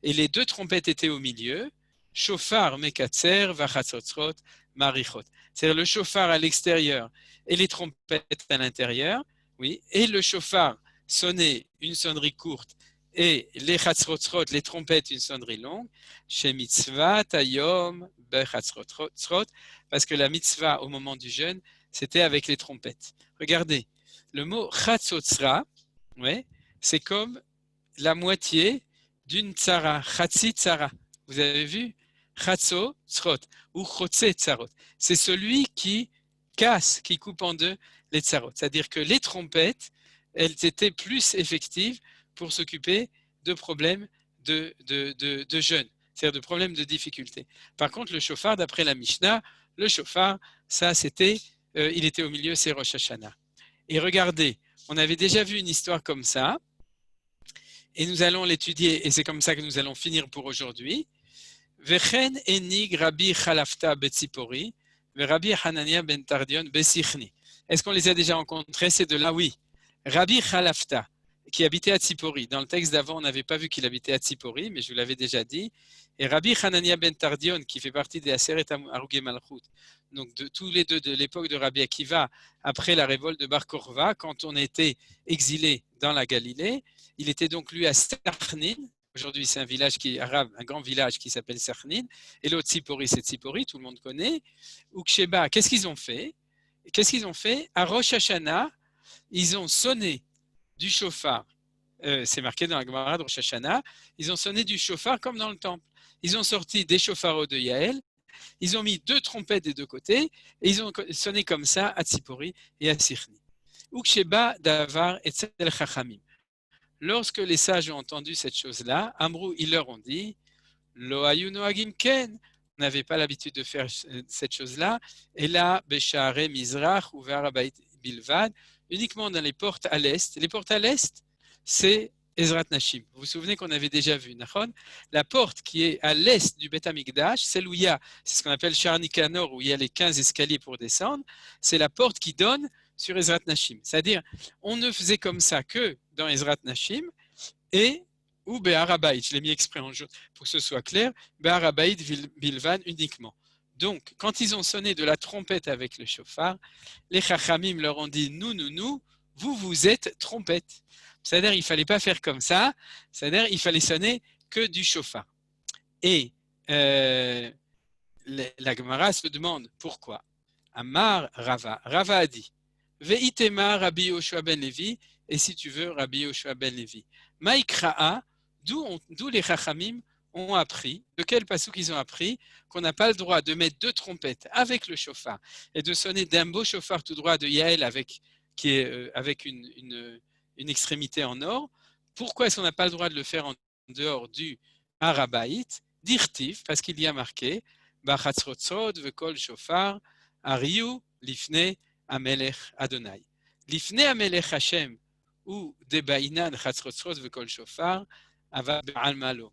Et les 2 trompettes étaient au milieu, shofar mekatzer vachatzotzrot marichot. C'est-à-dire le shofar à l'extérieur et les trompettes à l'intérieur, oui, et le shofar sonnait une sonnerie courte et les chatzrotzrot, les trompettes, une sonnerie longue, chez mitzvah tayom bechatzrotzrot, parce que la mitzvah au moment du jeûne, c'était avec les trompettes. Regardez, le mot chatzotzra, ouais, c'est comme la moitié d'une tzara, chatzi tzara. Vous avez vu? Chatzo tzrot ou chotze tzarot. C'est celui qui casse, qui coupe en 2 les tzarot. C'est-à-dire que les trompettes, elles étaient plus effectives pour s'occuper de problèmes de jeûne, c'est-à-dire de problèmes de difficulté. Par contre, le shofar, d'après la Mishnah, le shofar, ça c'était, il était au milieu, c'est Rosh Hashanah. Et regardez, on avait déjà vu une histoire comme ça, et nous allons l'étudier, et c'est comme ça que nous allons finir pour aujourd'hui. Vechen enig Rabbi Chalafta betzipori, ve Rabbi Hanania ben Tardion besichni. Est-ce qu'on les a déjà rencontrés? C'est de là, oui. Rabbi Chalafta, qui habitait à Tzipori. Dans le texte d'avant, on n'avait pas vu qu'il habitait à Tzipori, mais je vous l'avais déjà dit. Et Rabbi Hanania ben Tardion, qui fait partie des Aseret Harugei Malchut, donc tous les deux de l'époque de Rabbi Akiva, après la révolte de Bar Korva, quand on était exilé dans la Galilée, il était donc lui à Sarnin. Aujourd'hui, c'est un village arabe, un grand village qui s'appelle Sarnin. Et l'autre Tzipori, c'est Tzipori, tout le monde connaît. Uksheba, qu'est-ce qu'ils ont fait? À Rosh Hashanah, ils ont sonné du shofar. C'est marqué dans la Gemara de Rosh Hashanah. Ils ont sonné du shofar comme dans le temple. Ils ont sorti des shofaros de Yael. Ils ont mis 2 trompettes des 2 côtés et ils ont sonné comme ça à Tzipori et à Sirni. Uksheba davar etzel chachamim. Lorsque les sages ont entendu cette chose-là, Amrou, ils leur ont dit, Lo hayu noagim ken, on n'avait pas l'habitude de faire cette chose-là, et là, Beshare Mizrach ou Harabait Bilvad, uniquement dans les portes à l'est. Les portes à l'est, c'est Ezrat Nashim. Vous vous souvenez qu'on avait déjà vu, Nachon? La porte qui est à l'est du Beth Amikdash, celle où il y a, c'est ce qu'on appelle Shar Nikanor, où il y a les 15 escaliers pour descendre, c'est la porte qui donne sur Ezrat Nashim. C'est-à-dire, on ne faisait comme ça que dans Ezrat Nashim et ou Be'arabait, je l'ai mis exprès en jaune pour que ce soit clair, Be'arabait Bilvan uniquement. Donc, quand ils ont sonné de la trompette avec le chauffard, les Chachamim leur ont dit, nous, vous êtes trompette. C'est-à-dire, il ne fallait pas faire comme ça, c'est-à-dire, il fallait sonner que du chauffard. Et la Gemara se demande pourquoi. Amar Rava. Rava a dit, Ve'itema Rabbi Yoshua ben Levi, et si tu veux, Rabbi Yoshua ben Levi. Maïkra'a, d'où les Chachamim ont appris, de quel passouk ils ont appris, qu'on n'a pas le droit de mettre 2 trompettes avec le chauffard et de sonner d'un beau chauffard tout droit de Yael avec une extrémité en or. Pourquoi est-ce qu'on n'a pas le droit de le faire en dehors du Harabaït? Dirtiv, parce qu'il y a marqué Bachatzrotzrod vekol shofar ariyu lifne amelech Adonai. Lifne amelech Hashem ou debainan chatzrotzrod vekol shofar ava be'al malo.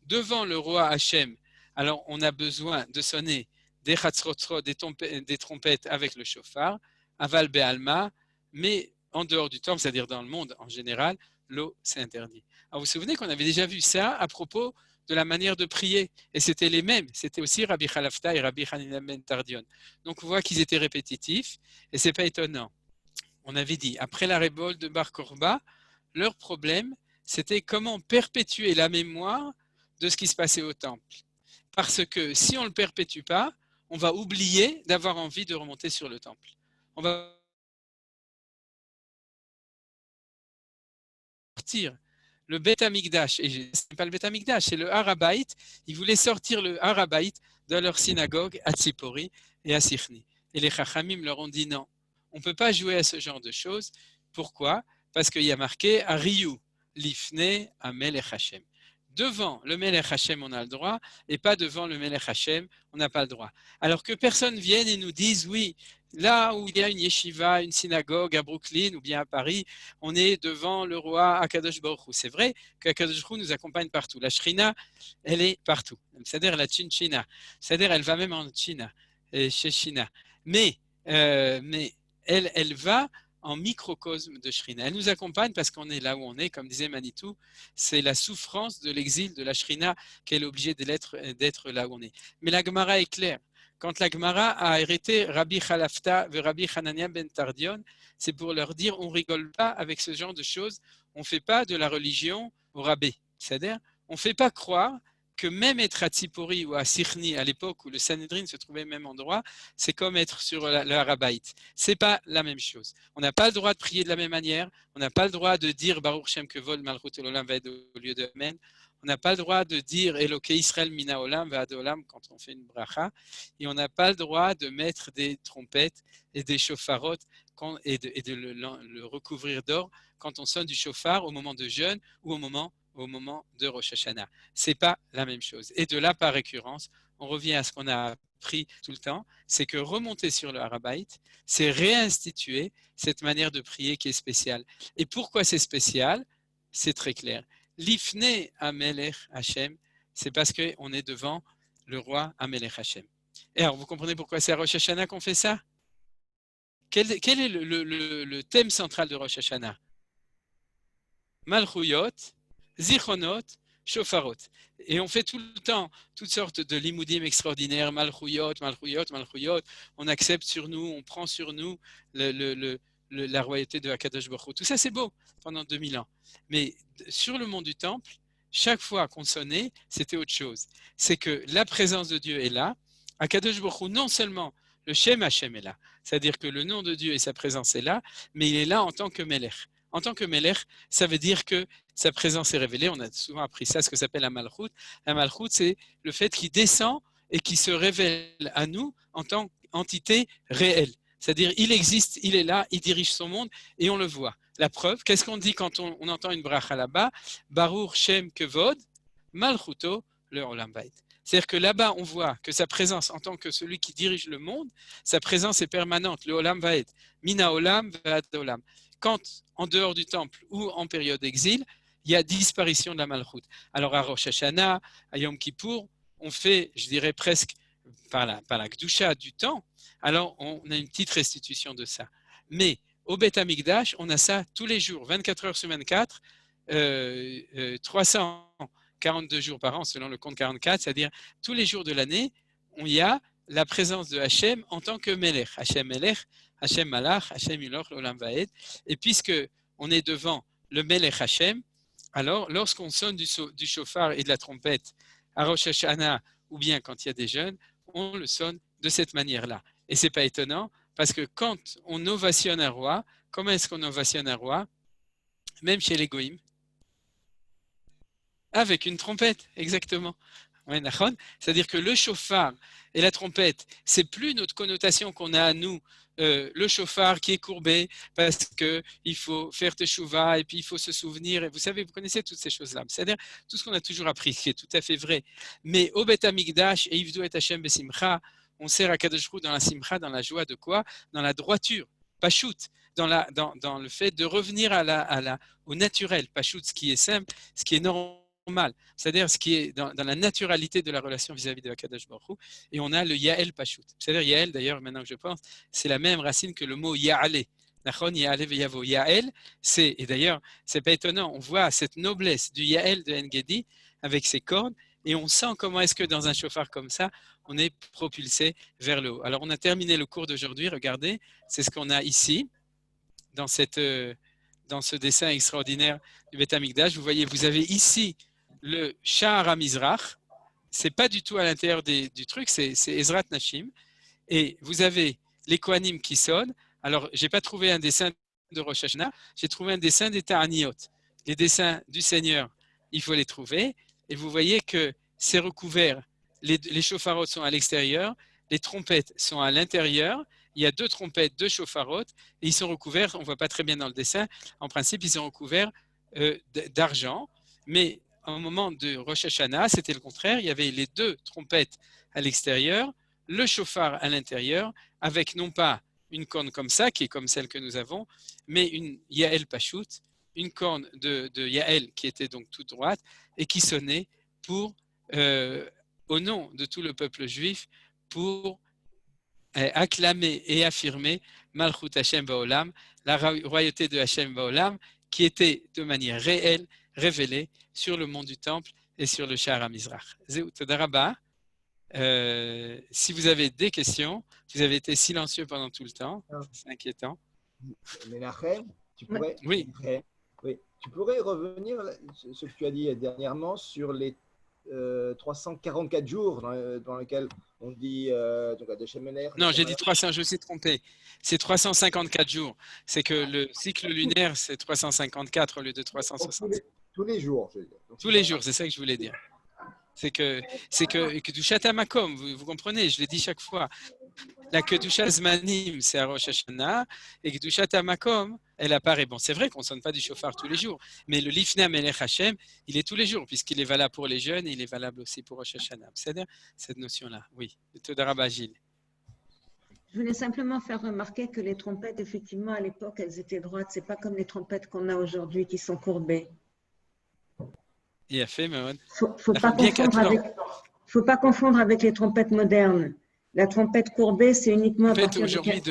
Devant le roi Hachem, alors on a besoin de sonner des chatzrotzrod, des trompettes avec le shofar, aval be'alma, mais en dehors du temple, c'est-à-dire dans le monde en général, l'eau, c'est interdit. Alors vous vous souvenez qu'on avait déjà vu ça à propos de la manière de prier, et c'était les mêmes, c'était aussi Rabbi Chalafta et Rabbi Hanina ben Tardion. Donc on voit qu'ils étaient répétitifs, et c'est pas étonnant. On avait dit, après la révolte de Bar Korba, leur problème, c'était comment perpétuer la mémoire de ce qui se passait au temple. Parce que si on ne le perpétue pas, on va oublier d'avoir envie de remonter sur le temple. On va sortir le Beth Amikdash, et ce n'est pas le Beth Amikdash, c'est le Harabaït. Ils voulaient sortir le Harabaït de leur synagogue à Tzipori et à Sichni. Et les Chachamim leur ont dit non, on ne peut pas jouer à ce genre de choses. Pourquoi? Parce qu'il y a marqué Ariyu, Lifne, Amelech Hashem. Devant le Melech Hashem, on a le droit, et pas devant le Melech Hashem, on n'a pas le droit. Alors que personne vienne et nous dise, oui, là où il y a une yeshiva, une synagogue à Brooklyn ou bien à Paris, on est devant le roi Akadosh Baruch Hu. C'est vrai qu'Akadosh Baruch Hu nous accompagne partout. La Shrina, elle est partout. C'est-à-dire la Chinchina. C'est-à-dire elle va même en China, chez China. Mais elle va en microcosme de Shrina. Elle nous accompagne parce qu'on est là où on est, comme disait Manitou, c'est la souffrance de l'exil de la Shrina qu'elle est obligée d'être là où on est. Mais la Gemara est claire. Quand la Gemara a arrêté Rabbi Chalafta et Rabbi Hanania ben Tardion, c'est pour leur dire on ne rigole pas avec ce genre de choses, on ne fait pas de la religion au rabais. C'est-à-dire, on ne fait pas croire que même être à Tzipori ou à Sichni, à l'époque où le Sanhedrin se trouvait au même endroit, c'est comme être sur le Harabaït. Ce n'est pas la même chose. On n'a pas le droit de prier de la même manière, on n'a pas le droit de dire Baruch Shem Kevod Malchut Olam Vaed au lieu de Amen, on n'a pas le droit de dire Elokei Israël Mina Olam Vaed Olam quand on fait une bracha, et on n'a pas le droit de mettre des trompettes et des shofarot et de le recouvrir d'or quand on sonne du shofar au moment de jeûne ou au moment de Rosh Hashanah. Ce n'est pas la même chose. Et de là, par récurrence, on revient à ce qu'on a appris tout le temps, c'est que remonter sur le Harabaït, c'est réinstituer cette manière de prier qui est spéciale. Et pourquoi c'est spécial? C'est très clair. L'ifne Amelech Hashem, c'est parce qu'on est devant le roi Amelech Hashem. Et alors, vous comprenez pourquoi c'est à Rosh Hashanah qu'on fait ça? Quel est le thème central de Rosh Hashanah? Malchuyot, Zichronot, Shofarot. Et on fait tout le temps toutes sortes de limoudim extraordinaires, Malchuyot. On accepte sur nous, on prend sur nous la royauté de Akadosh Baruch Hu. Tout ça, c'est beau pendant 2000 ans. Mais sur le mont du Temple, chaque fois qu'on sonnait, c'était autre chose. C'est que la présence de Dieu est là. Akadosh Baruch Hu, non seulement le Shem Hashem est là, c'est-à-dire que le nom de Dieu et sa présence est là, mais il est là en tant que Melech. En tant que Melech, ça veut dire que sa présence est révélée. On a souvent appris ça, ce que s'appelle la Malchut. La Malchut, c'est le fait qu'il descend et qu'il se révèle à nous en tant qu'entité réelle. C'est-à-dire, il existe, il est là, il dirige son monde et on le voit. La preuve, qu'est-ce qu'on dit quand on entend une bracha là-bas? Baruch Shem Kevod, Malchuto, le Olam Va'ed. C'est-à-dire que là-bas, on voit que sa présence en tant que celui qui dirige le monde, sa présence est permanente, le Olam Va'ed, Mina Olam Va'ad Olam. Quand, en dehors du temple ou en période d'exil, il y a disparition de la Malchut. Alors à Rosh Hashanah, à Yom Kippour, on fait, je dirais presque, par la Gdusha du temps, alors on a une petite restitution de ça. Mais au Beth Amikdash, on a ça tous les jours, 24 heures sur 24, 342 jours par an selon le compte 44, c'est-à-dire tous les jours de l'année, on y a la présence de Hachem en tant que Melech. Hachem Melech, Hachem Malach, Hachem Ilor, Olam Va'ed. Et puisque on est devant le Melech Hachem, alors lorsqu'on sonne du shofar et de la trompette à Rosh Hashanah ou bien quand il y a des jeûnes, on le sonne de cette manière-là. Et c'est pas étonnant parce que quand on ovationne un roi, comment est-ce qu'on ovationne un roi? Même chez les Goïms, avec une trompette, exactement. C'est-à-dire que le shofar et la trompette, c'est plus notre connotation qu'on a à nous, le shofar qui est courbé parce qu'il faut faire teshuva et puis il faut se souvenir. Et vous savez, vous connaissez toutes ces choses-là. C'est-à-dire tout ce qu'on a toujours appris, qui est tout à fait vrai. Mais au Bet Amikdash et Ivdu et Hashem Besimcha, on sert à Kadosh Hu dans la simcha, dans la joie de quoi? Dans la droiture, pachout, dans le fait de revenir au naturel, pachout, ce qui est simple, ce qui est normal, c'est-à-dire ce qui est dans la naturalité de la relation vis-à-vis de Akadosh Baruch Hu. Et on a le Yael Pachout. C'est-à-dire Yael, d'ailleurs, maintenant que je pense, c'est la même racine que le mot Yaale. Nachon, Yaale veyavo. Yael, et d'ailleurs, c'est pas étonnant, on voit cette noblesse du Yael de Engedi avec ses cornes, et on sent comment est-ce que dans un chauffard comme ça, on est propulsé vers le haut. Alors, on a terminé le cours d'aujourd'hui, regardez, c'est ce qu'on a ici, dans ce dessin extraordinaire du Beth Amikdash. Vous voyez, vous avez ici le Sha'ar HaMizrach, c'est pas du tout à l'intérieur du truc, c'est Ezrat Nashim, et vous avez les Kohanim qui sonnent. Alors, j'ai pas trouvé un dessin de Rosh Hashanah, j'ai trouvé un dessin des Ta'aniot. Les dessins du Seigneur, il faut les trouver, et vous voyez que c'est recouvert, les shofarot sont à l'extérieur, les trompettes sont à l'intérieur, il y a 2 trompettes, 2 shofarot, et ils sont recouverts, on ne voit pas très bien dans le dessin, en principe, ils sont recouverts d'argent, mais au moment de Rosh Hashanah, c'était le contraire, il y avait les 2 trompettes à l'extérieur, le shofar à l'intérieur, avec non pas une corne comme ça, qui est comme celle que nous avons, mais une Yael Pachout, une corne de Yael qui était donc toute droite, et qui sonnait au nom de tout le peuple juif, pour acclamer et affirmer Malchut Hashem Ba'olam, la royauté de Hashem Ba'olam, qui était de manière réelle, révélée sur le mont du Temple et sur le Sha'ar HaMizrach. Zeu Toda Rabba. Si vous avez des questions, vous avez été silencieux pendant tout le temps, c'est inquiétant. Menachem, tu pourrais, oui. Tu pourrais revenir sur ce que tu as dit dernièrement sur les 344 jours dans lesquels on dit donc à Dechemener. Non, j'ai dit 300, je me suis trompé. C'est 354 jours. C'est que le cycle lunaire, c'est 354 au lieu de 360. Tous les jours. Donc, tous les jours, c'est ça que je voulais dire. C'est que Kedushat HaMakom, vous comprenez, je l'ai dit chaque fois. La Kedushat Zmanim, c'est à Rosh Hashanah, et Kedushat HaMakom, elle apparaît. Bon, c'est vrai qu'on ne sonne pas du shofar tous les jours, mais le Lifnei Melech Hashem, il est tous les jours, puisqu'il est valable pour les jeunes et il est valable aussi pour Rosh Hashanah. C'est-à-dire cette notion-là, oui. Toda Rabba Gilles. Je voulais simplement faire remarquer que les trompettes, effectivement, à l'époque, elles étaient droites. Ce n'est pas comme les trompettes qu'on a aujourd'hui qui sont courbées. Il a fait, mais faut pas confondre avec les trompettes modernes. La trompette courbée, c'est uniquement à partir aujourd'hui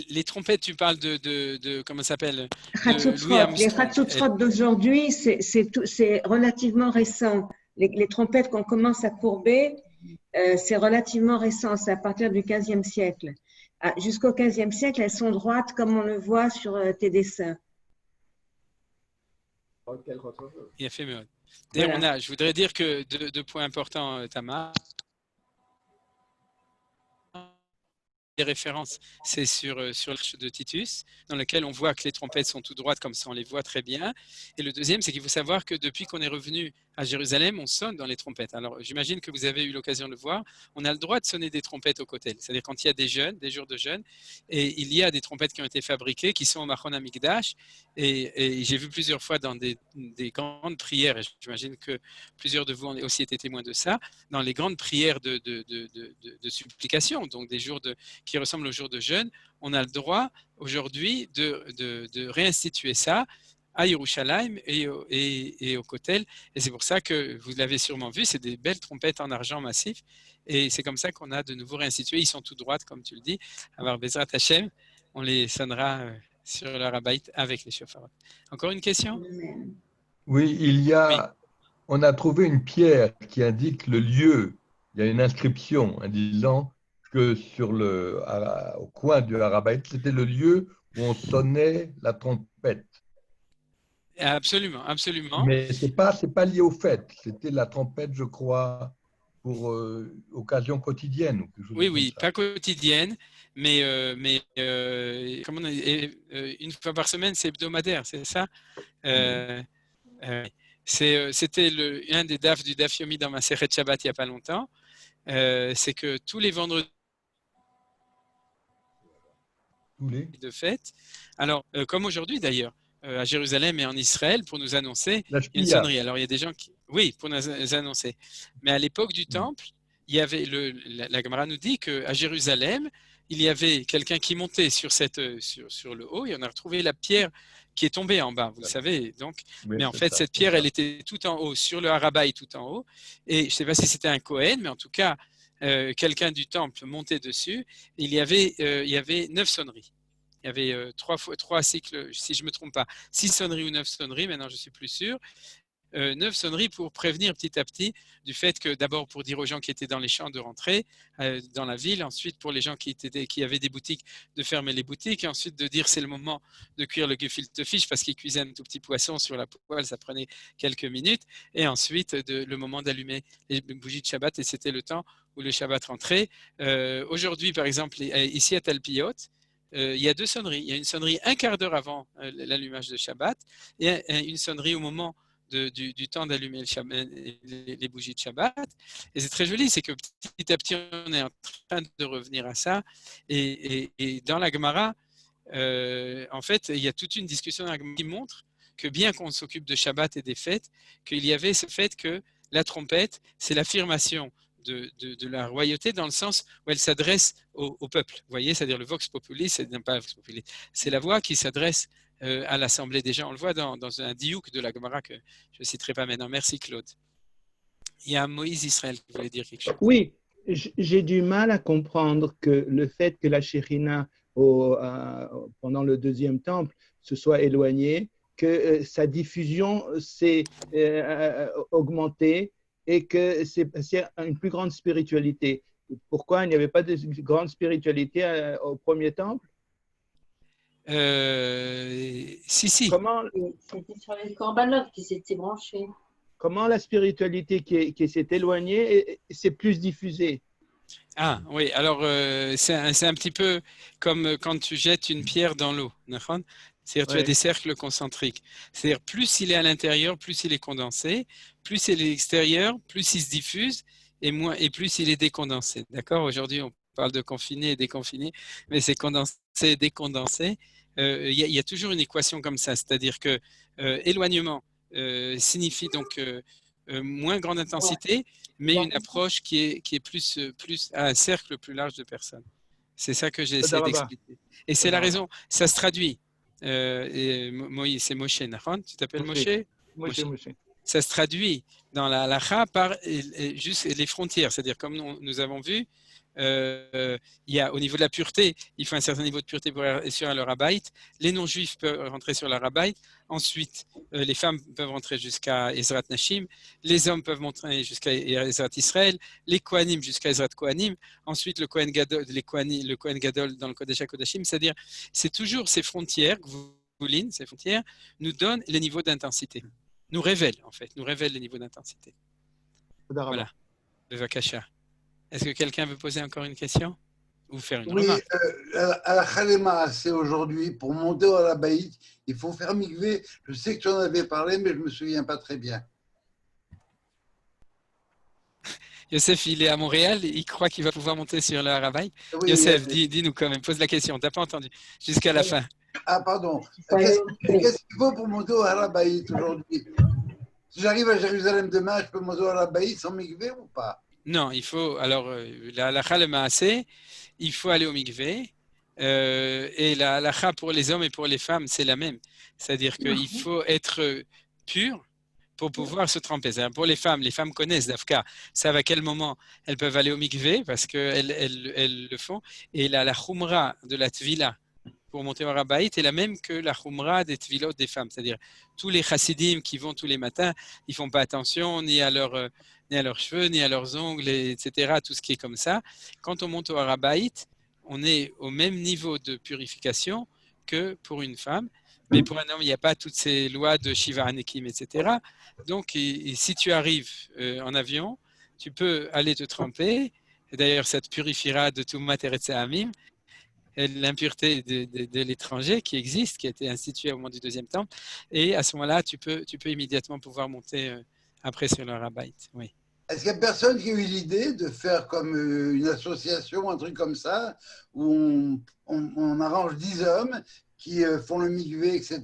les trompettes, tu parles de comment ça s'appelle? Les Hatzotzrot d'aujourd'hui, c'est relativement récent. Les trompettes qu'on commence à courber, c'est relativement récent. C'est à partir du 15e siècle. Jusqu'au 15e siècle, elles sont droites comme on le voit sur tes dessins. Il a fait mieux. D'ailleurs, je voudrais dire que 2 points importants, Tamar. des références, c'est sur l'arche de Titus, dans lequel on voit que les trompettes sont tout droites, comme ça on les voit très bien. Et le deuxième, c'est qu'il faut savoir que depuis qu'on est revenu à Jérusalem, on sonne dans les trompettes. Alors, j'imagine que vous avez eu l'occasion de le voir. On a le droit de sonner des trompettes au Kotel. C'est-à-dire quand il y a des jeûnes, des jours de jeûne, et il y a des trompettes qui ont été fabriquées, qui sont au Machon Hamikdash. Et j'ai vu plusieurs fois dans des grandes prières, et j'imagine que plusieurs de vous ont aussi été témoins de ça, dans les grandes prières de supplication, donc des jours qui ressemblent aux jours de jeûne, on a le droit aujourd'hui de réinstituer ça à Yerushalayim et au Kotel. Et c'est pour ça que vous l'avez sûrement vu, c'est des belles trompettes en argent massif. Et c'est comme ça qu'on a de nouveau réinstitué. Ils sont tout droites, comme tu le dis. Alors, Bezrat Hashem, on les sonnera sur le Rabbait avec les chauffards. Encore une question? Oui, on a trouvé une pierre qui indique le lieu. Il y a une inscription disant que au coin du Harabait, c'était le lieu où on sonnait la trompette. Absolument, absolument. Mais c'est pas lié au fait. C'était la trompette, je crois, pour occasion quotidienne. Ou quelque chose Oui, comme ça. pas quotidienne, mais comment une fois par semaine, c'est hebdomadaire, c'est ça? C'était un des DAF du DAF Yomi dans ma Sechet Shabbat il n'y a pas longtemps. C'est que tous les vendredis de fête, alors comme aujourd'hui d'ailleurs, à Jérusalem et en Israël, pour nous annoncer une sonnerie. Alors il y a des gens qui, oui, pour nous annoncer. Mais à l'époque du temple, il y avait la Gemara nous dit qu'à Jérusalem, il y avait quelqu'un qui montait sur le haut et on a retrouvé la pierre qui est tombée en bas, vous le savez. Donc, oui, mais en fait, cette pierre, elle était tout en haut, sur le Harabaï tout en haut. Et je ne sais pas si c'était un Kohen, mais en tout cas, quelqu'un du temple montait dessus. Il y avait 9 sonneries. Il y avait 3 cycles, si je ne me trompe pas, 6 sonneries ou 9 sonneries, maintenant je ne suis plus sûr. 9 sonneries pour prévenir petit à petit du fait que d'abord pour dire aux gens qui étaient dans les champs de rentrer dans la ville, ensuite pour les gens qui avaient des boutiques de fermer les boutiques, et ensuite de dire c'est le moment de cuire le gefilte fish parce qu'ils cuisaient un tout petit poisson sur la poêle, ça prenait quelques minutes, et ensuite le moment d'allumer les bougies de Shabbat, et c'était le temps où le Shabbat rentrait. Aujourd'hui par exemple ici à Talpiot, il y a 2 sonneries. Il y a une sonnerie un quart d'heure avant l'allumage de Shabbat et une sonnerie au moment du temps d'allumer les bougies de Shabbat. Et c'est très joli, c'est que petit à petit, on est en train de revenir à ça. Et dans la Gemara, en fait, il y a toute une discussion dans la Gemara qui montre que bien qu'on s'occupe de Shabbat et des fêtes, qu'il y avait ce fait que la trompette, c'est l'affirmation de la royauté dans le sens où elle s'adresse au peuple. Vous voyez, c'est-à-dire le vox populi, c'est la voix qui s'adresse à l'Assemblée des gens. On le voit dans un diouk de la Gemara que je ne citerai pas maintenant. Merci Claude. Il y a Moïse Israël qui voulait dire quelque chose. Oui, j'ai du mal à comprendre que le fait que la Shekhinah pendant le deuxième temple se soit éloignée, que sa diffusion s'est augmentée et que c'est une plus grande spiritualité. Pourquoi il n'y avait pas de grande spiritualité au premier temple? Si. C'était sur les corbanotes qui s'étaient branchés. Comment la spiritualité qui s'est éloignée s'est plus diffusée? Ah oui, alors c'est un petit peu comme quand tu jettes une pierre dans l'eau. C'est-à-dire tu as des cercles concentriques. C'est-à-dire plus il est à l'intérieur, plus il est condensé. Plus il est à l'extérieur, plus il se diffuse et plus il est décondensé. D'accord? Aujourd'hui, on parle de confiné et déconfiné, mais c'est condensé et décondensé. Il y a toujours une équation comme ça, c'est-à-dire que éloignement signifie donc moins grande intensité, mais une approche qui est plus à un cercle plus large de personnes. C'est ça que j'ai essayé d'expliquer. Et c'est la raison, ça se traduit. Moïse, c'est Moshe, tu t'appelles Moshe? Moshe. Ça se traduit dans la halakha par juste les frontières, c'est-à-dire comme nous avons vu, il y a au niveau de la pureté, il faut un certain niveau de pureté pour aller sur le Rabbait. Les non-juifs peuvent rentrer sur le Rabbait. Ensuite, les femmes peuvent rentrer jusqu'à Ezrat Nashim. Les hommes peuvent monter jusqu'à Ezrat Israël. Les Kohanim jusqu'à Ezrat Kohanim. Ensuite, le Kohen Gadol, le Kohen Gadol dans le Kodesh HaKodashim. C'est-à-dire, c'est toujours ces frontières, ces frontières nous donnent les niveaux d'intensité. Nous révèlent, en fait, les niveaux d'intensité. Voilà. Bevakasha. Est-ce que quelqu'un veut poser encore une question? ou faire une Oui, remarque. à la Khalema, c'est aujourd'hui, pour monter au Arabaït, il faut faire mikvé. Je sais que tu en avais parlé, mais je ne me souviens pas très bien. Youssef, il est à Montréal, il croit qu'il va pouvoir monter sur le Harabaït. Oui, Youssef, dis-nous quand même, pose la question, tu n'as pas entendu jusqu'à la fin. Ah, pardon. Qu'est-ce qu'il faut pour monter au Arabaït aujourd'hui? Si j'arrive à Jérusalem demain, je peux monter au Arabaït sans mikvé ou pas? Non, il faut, alors, la halakha le maaseh, il faut aller au mikvé, et la halakha pour les hommes et pour les femmes, c'est la même. C'est-à-dire qu'il faut être pur pour pouvoir se tremper. C'est-à-dire pour les femmes connaissent d'Afka, savent à quel moment elles peuvent aller au mikvé parce qu'elles le font. Et la khumra de la tvila pour monter au Harabaït est la même que la khumra des tvilot des femmes. C'est-à-dire tous les chassidim qui vont tous les matins, ils font pas attention ni à leurs cheveux, ni à leurs ongles, etc. Tout ce qui est comme ça. Quand on monte au Harabaït, on est au même niveau de purification que pour une femme. Mais pour un homme, il n'y a pas toutes ces lois de Shiva Hanekim, etc. Donc, si tu arrives en avion, tu peux aller te tremper. D'ailleurs, ça te purifiera de tout materet amim, l'impureté de l'étranger qui existe, qui a été instituée au moment du deuxième temple. Et à ce moment-là, tu peux immédiatement pouvoir monter après sur le Harabaït. Oui. Est-ce qu'il n'y a personne qui a eu l'idée de faire comme une association, un truc comme ça, où on arrange 10 hommes qui font le mikvé, etc.,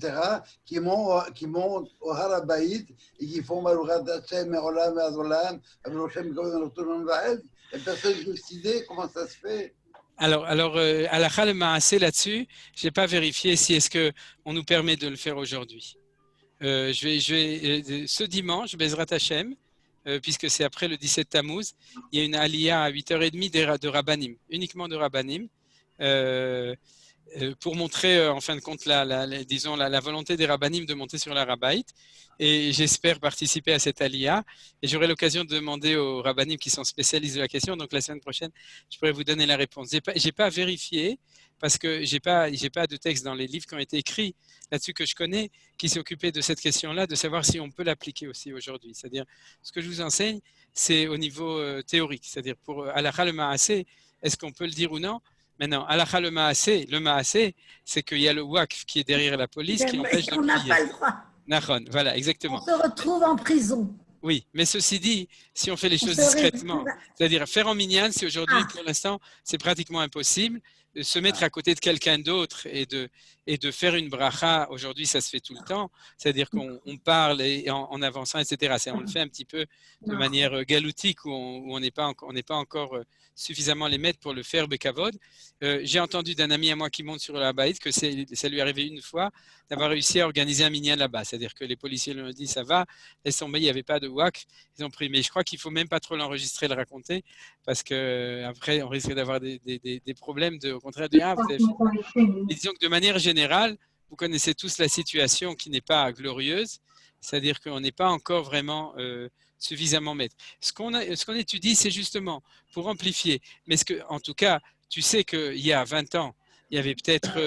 qui montent au Harabaït et qui font Baruch Hashem, Me'olam, Me'adolam, Avrochem, Koven, Vaed? Il n'y a personne qui a eu cette idée? Comment ça se fait? Alors, halakha le maaseh là-dessus, je n'ai pas vérifié si est-ce qu'on nous permet de le faire aujourd'hui. Ce dimanche, Bezrat Hashem, puisque c'est après le 17 Tammuz, il y a une aliyah à 8h30 de Rabbanim, uniquement de Rabbanim, pour montrer en fin de compte la volonté des Rabbanim de monter sur la Harabaït. Et j'espère participer à cette aliyah. Et j'aurai l'occasion de demander aux Rabbanim qui sont spécialistes de la question. Donc la semaine prochaine, je pourrai vous donner la réponse. J'ai pas vérifié parce que j'ai pas de texte dans les livres qui ont été écrits là-dessus que je connais qui s'occupaient de cette question-là, de savoir si on peut l'appliquer aussi aujourd'hui. C'est-à-dire, ce que je vous enseigne, c'est au niveau théorique. C'est-à-dire, pour halakha le maaseh, est-ce qu'on peut le dire ou non? Maintenant, halakha le maaseh, c'est qu'il y a le waqf qui est derrière la police qui empêche de prier. On n'a pas le droit. Nahon, voilà, exactement. On se retrouve en prison. Oui, mais ceci dit, si on fait les choses discrètement, c'est-à-dire faire en minyan, c'est aujourd'hui, pour l'instant, c'est pratiquement impossible. Se mettre à côté de quelqu'un d'autre et de faire une bracha, aujourd'hui, ça se fait tout le temps. C'est-à-dire qu'on parle en avançant, etc. On le fait un petit peu de manière galoutique où on n'est pas encore suffisamment les maîtres pour le faire bekavod. J'ai entendu d'un ami à moi qui monte sur la Baïd que ça lui est arrivé une fois d'avoir réussi à organiser un minyan là-bas. C'est-à-dire que les policiers lui ont dit ça va, laisse tomber, il n'y avait pas de waqf. Ils ont pris. Mais je crois qu'il ne faut même pas trop l'enregistrer, le raconter, parce qu'après, on risque d'avoir des problèmes au contraire du Mais disons que de manière générale, vous connaissez tous la situation qui n'est pas glorieuse, c'est-à-dire qu'on n'est pas encore vraiment suffisamment maître. Ce qu'on étudie, c'est justement pour amplifier. Mais en tout cas, tu sais qu'il y a 20 ans, il y avait peut-être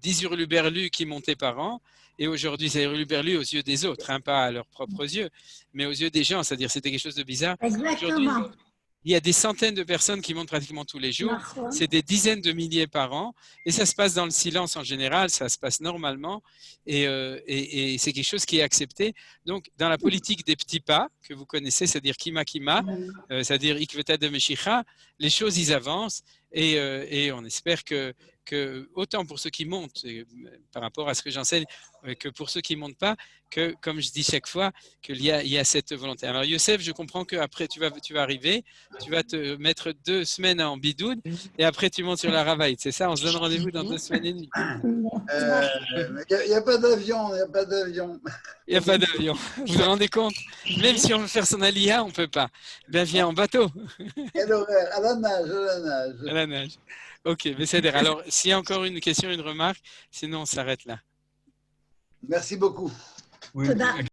10 hurluberlus qui montaient par an, et aujourd'hui, c'est hurluberlus aux yeux des autres, pas à leurs propres yeux, mais aux yeux des gens, c'est-à-dire c'était quelque chose de bizarre. Exactement. Il y a des centaines de personnes qui montent pratiquement tous les jours. C'est des dizaines de milliers par an. Et ça se passe dans le silence en général, ça se passe normalement. Et c'est quelque chose qui est accepté. Donc, dans la politique des petits pas, que vous connaissez, c'est-à-dire Kima, c'est-à-dire Ikveta de Meshicha, les choses, ils avancent. Et on espère que autant pour ceux qui montent, par rapport à ce que j'enseigne, que pour ceux qui ne montent pas, que, comme je dis chaque fois, qu'il y a cette volonté. Alors, Youssef, je comprends qu'après, tu vas arriver, tu vas te mettre 2 semaines en bidoune, et après, tu montes sur la Ravaït. C'est ça? On se donne rendez-vous dans 2 semaines et demie. Il n'y a pas d'avion, il n'y a pas d'avion. Il n'y a pas d'avion. Vous vous rendez compte? Même si on veut faire son alia, on ne peut pas. Ben, viens en bateau. Quel horaire? À la nage, à la nage. À la nage. Ok, Besséder. Alors, s'il y a encore une question, une remarque, sinon on s'arrête là. Merci beaucoup. Oui.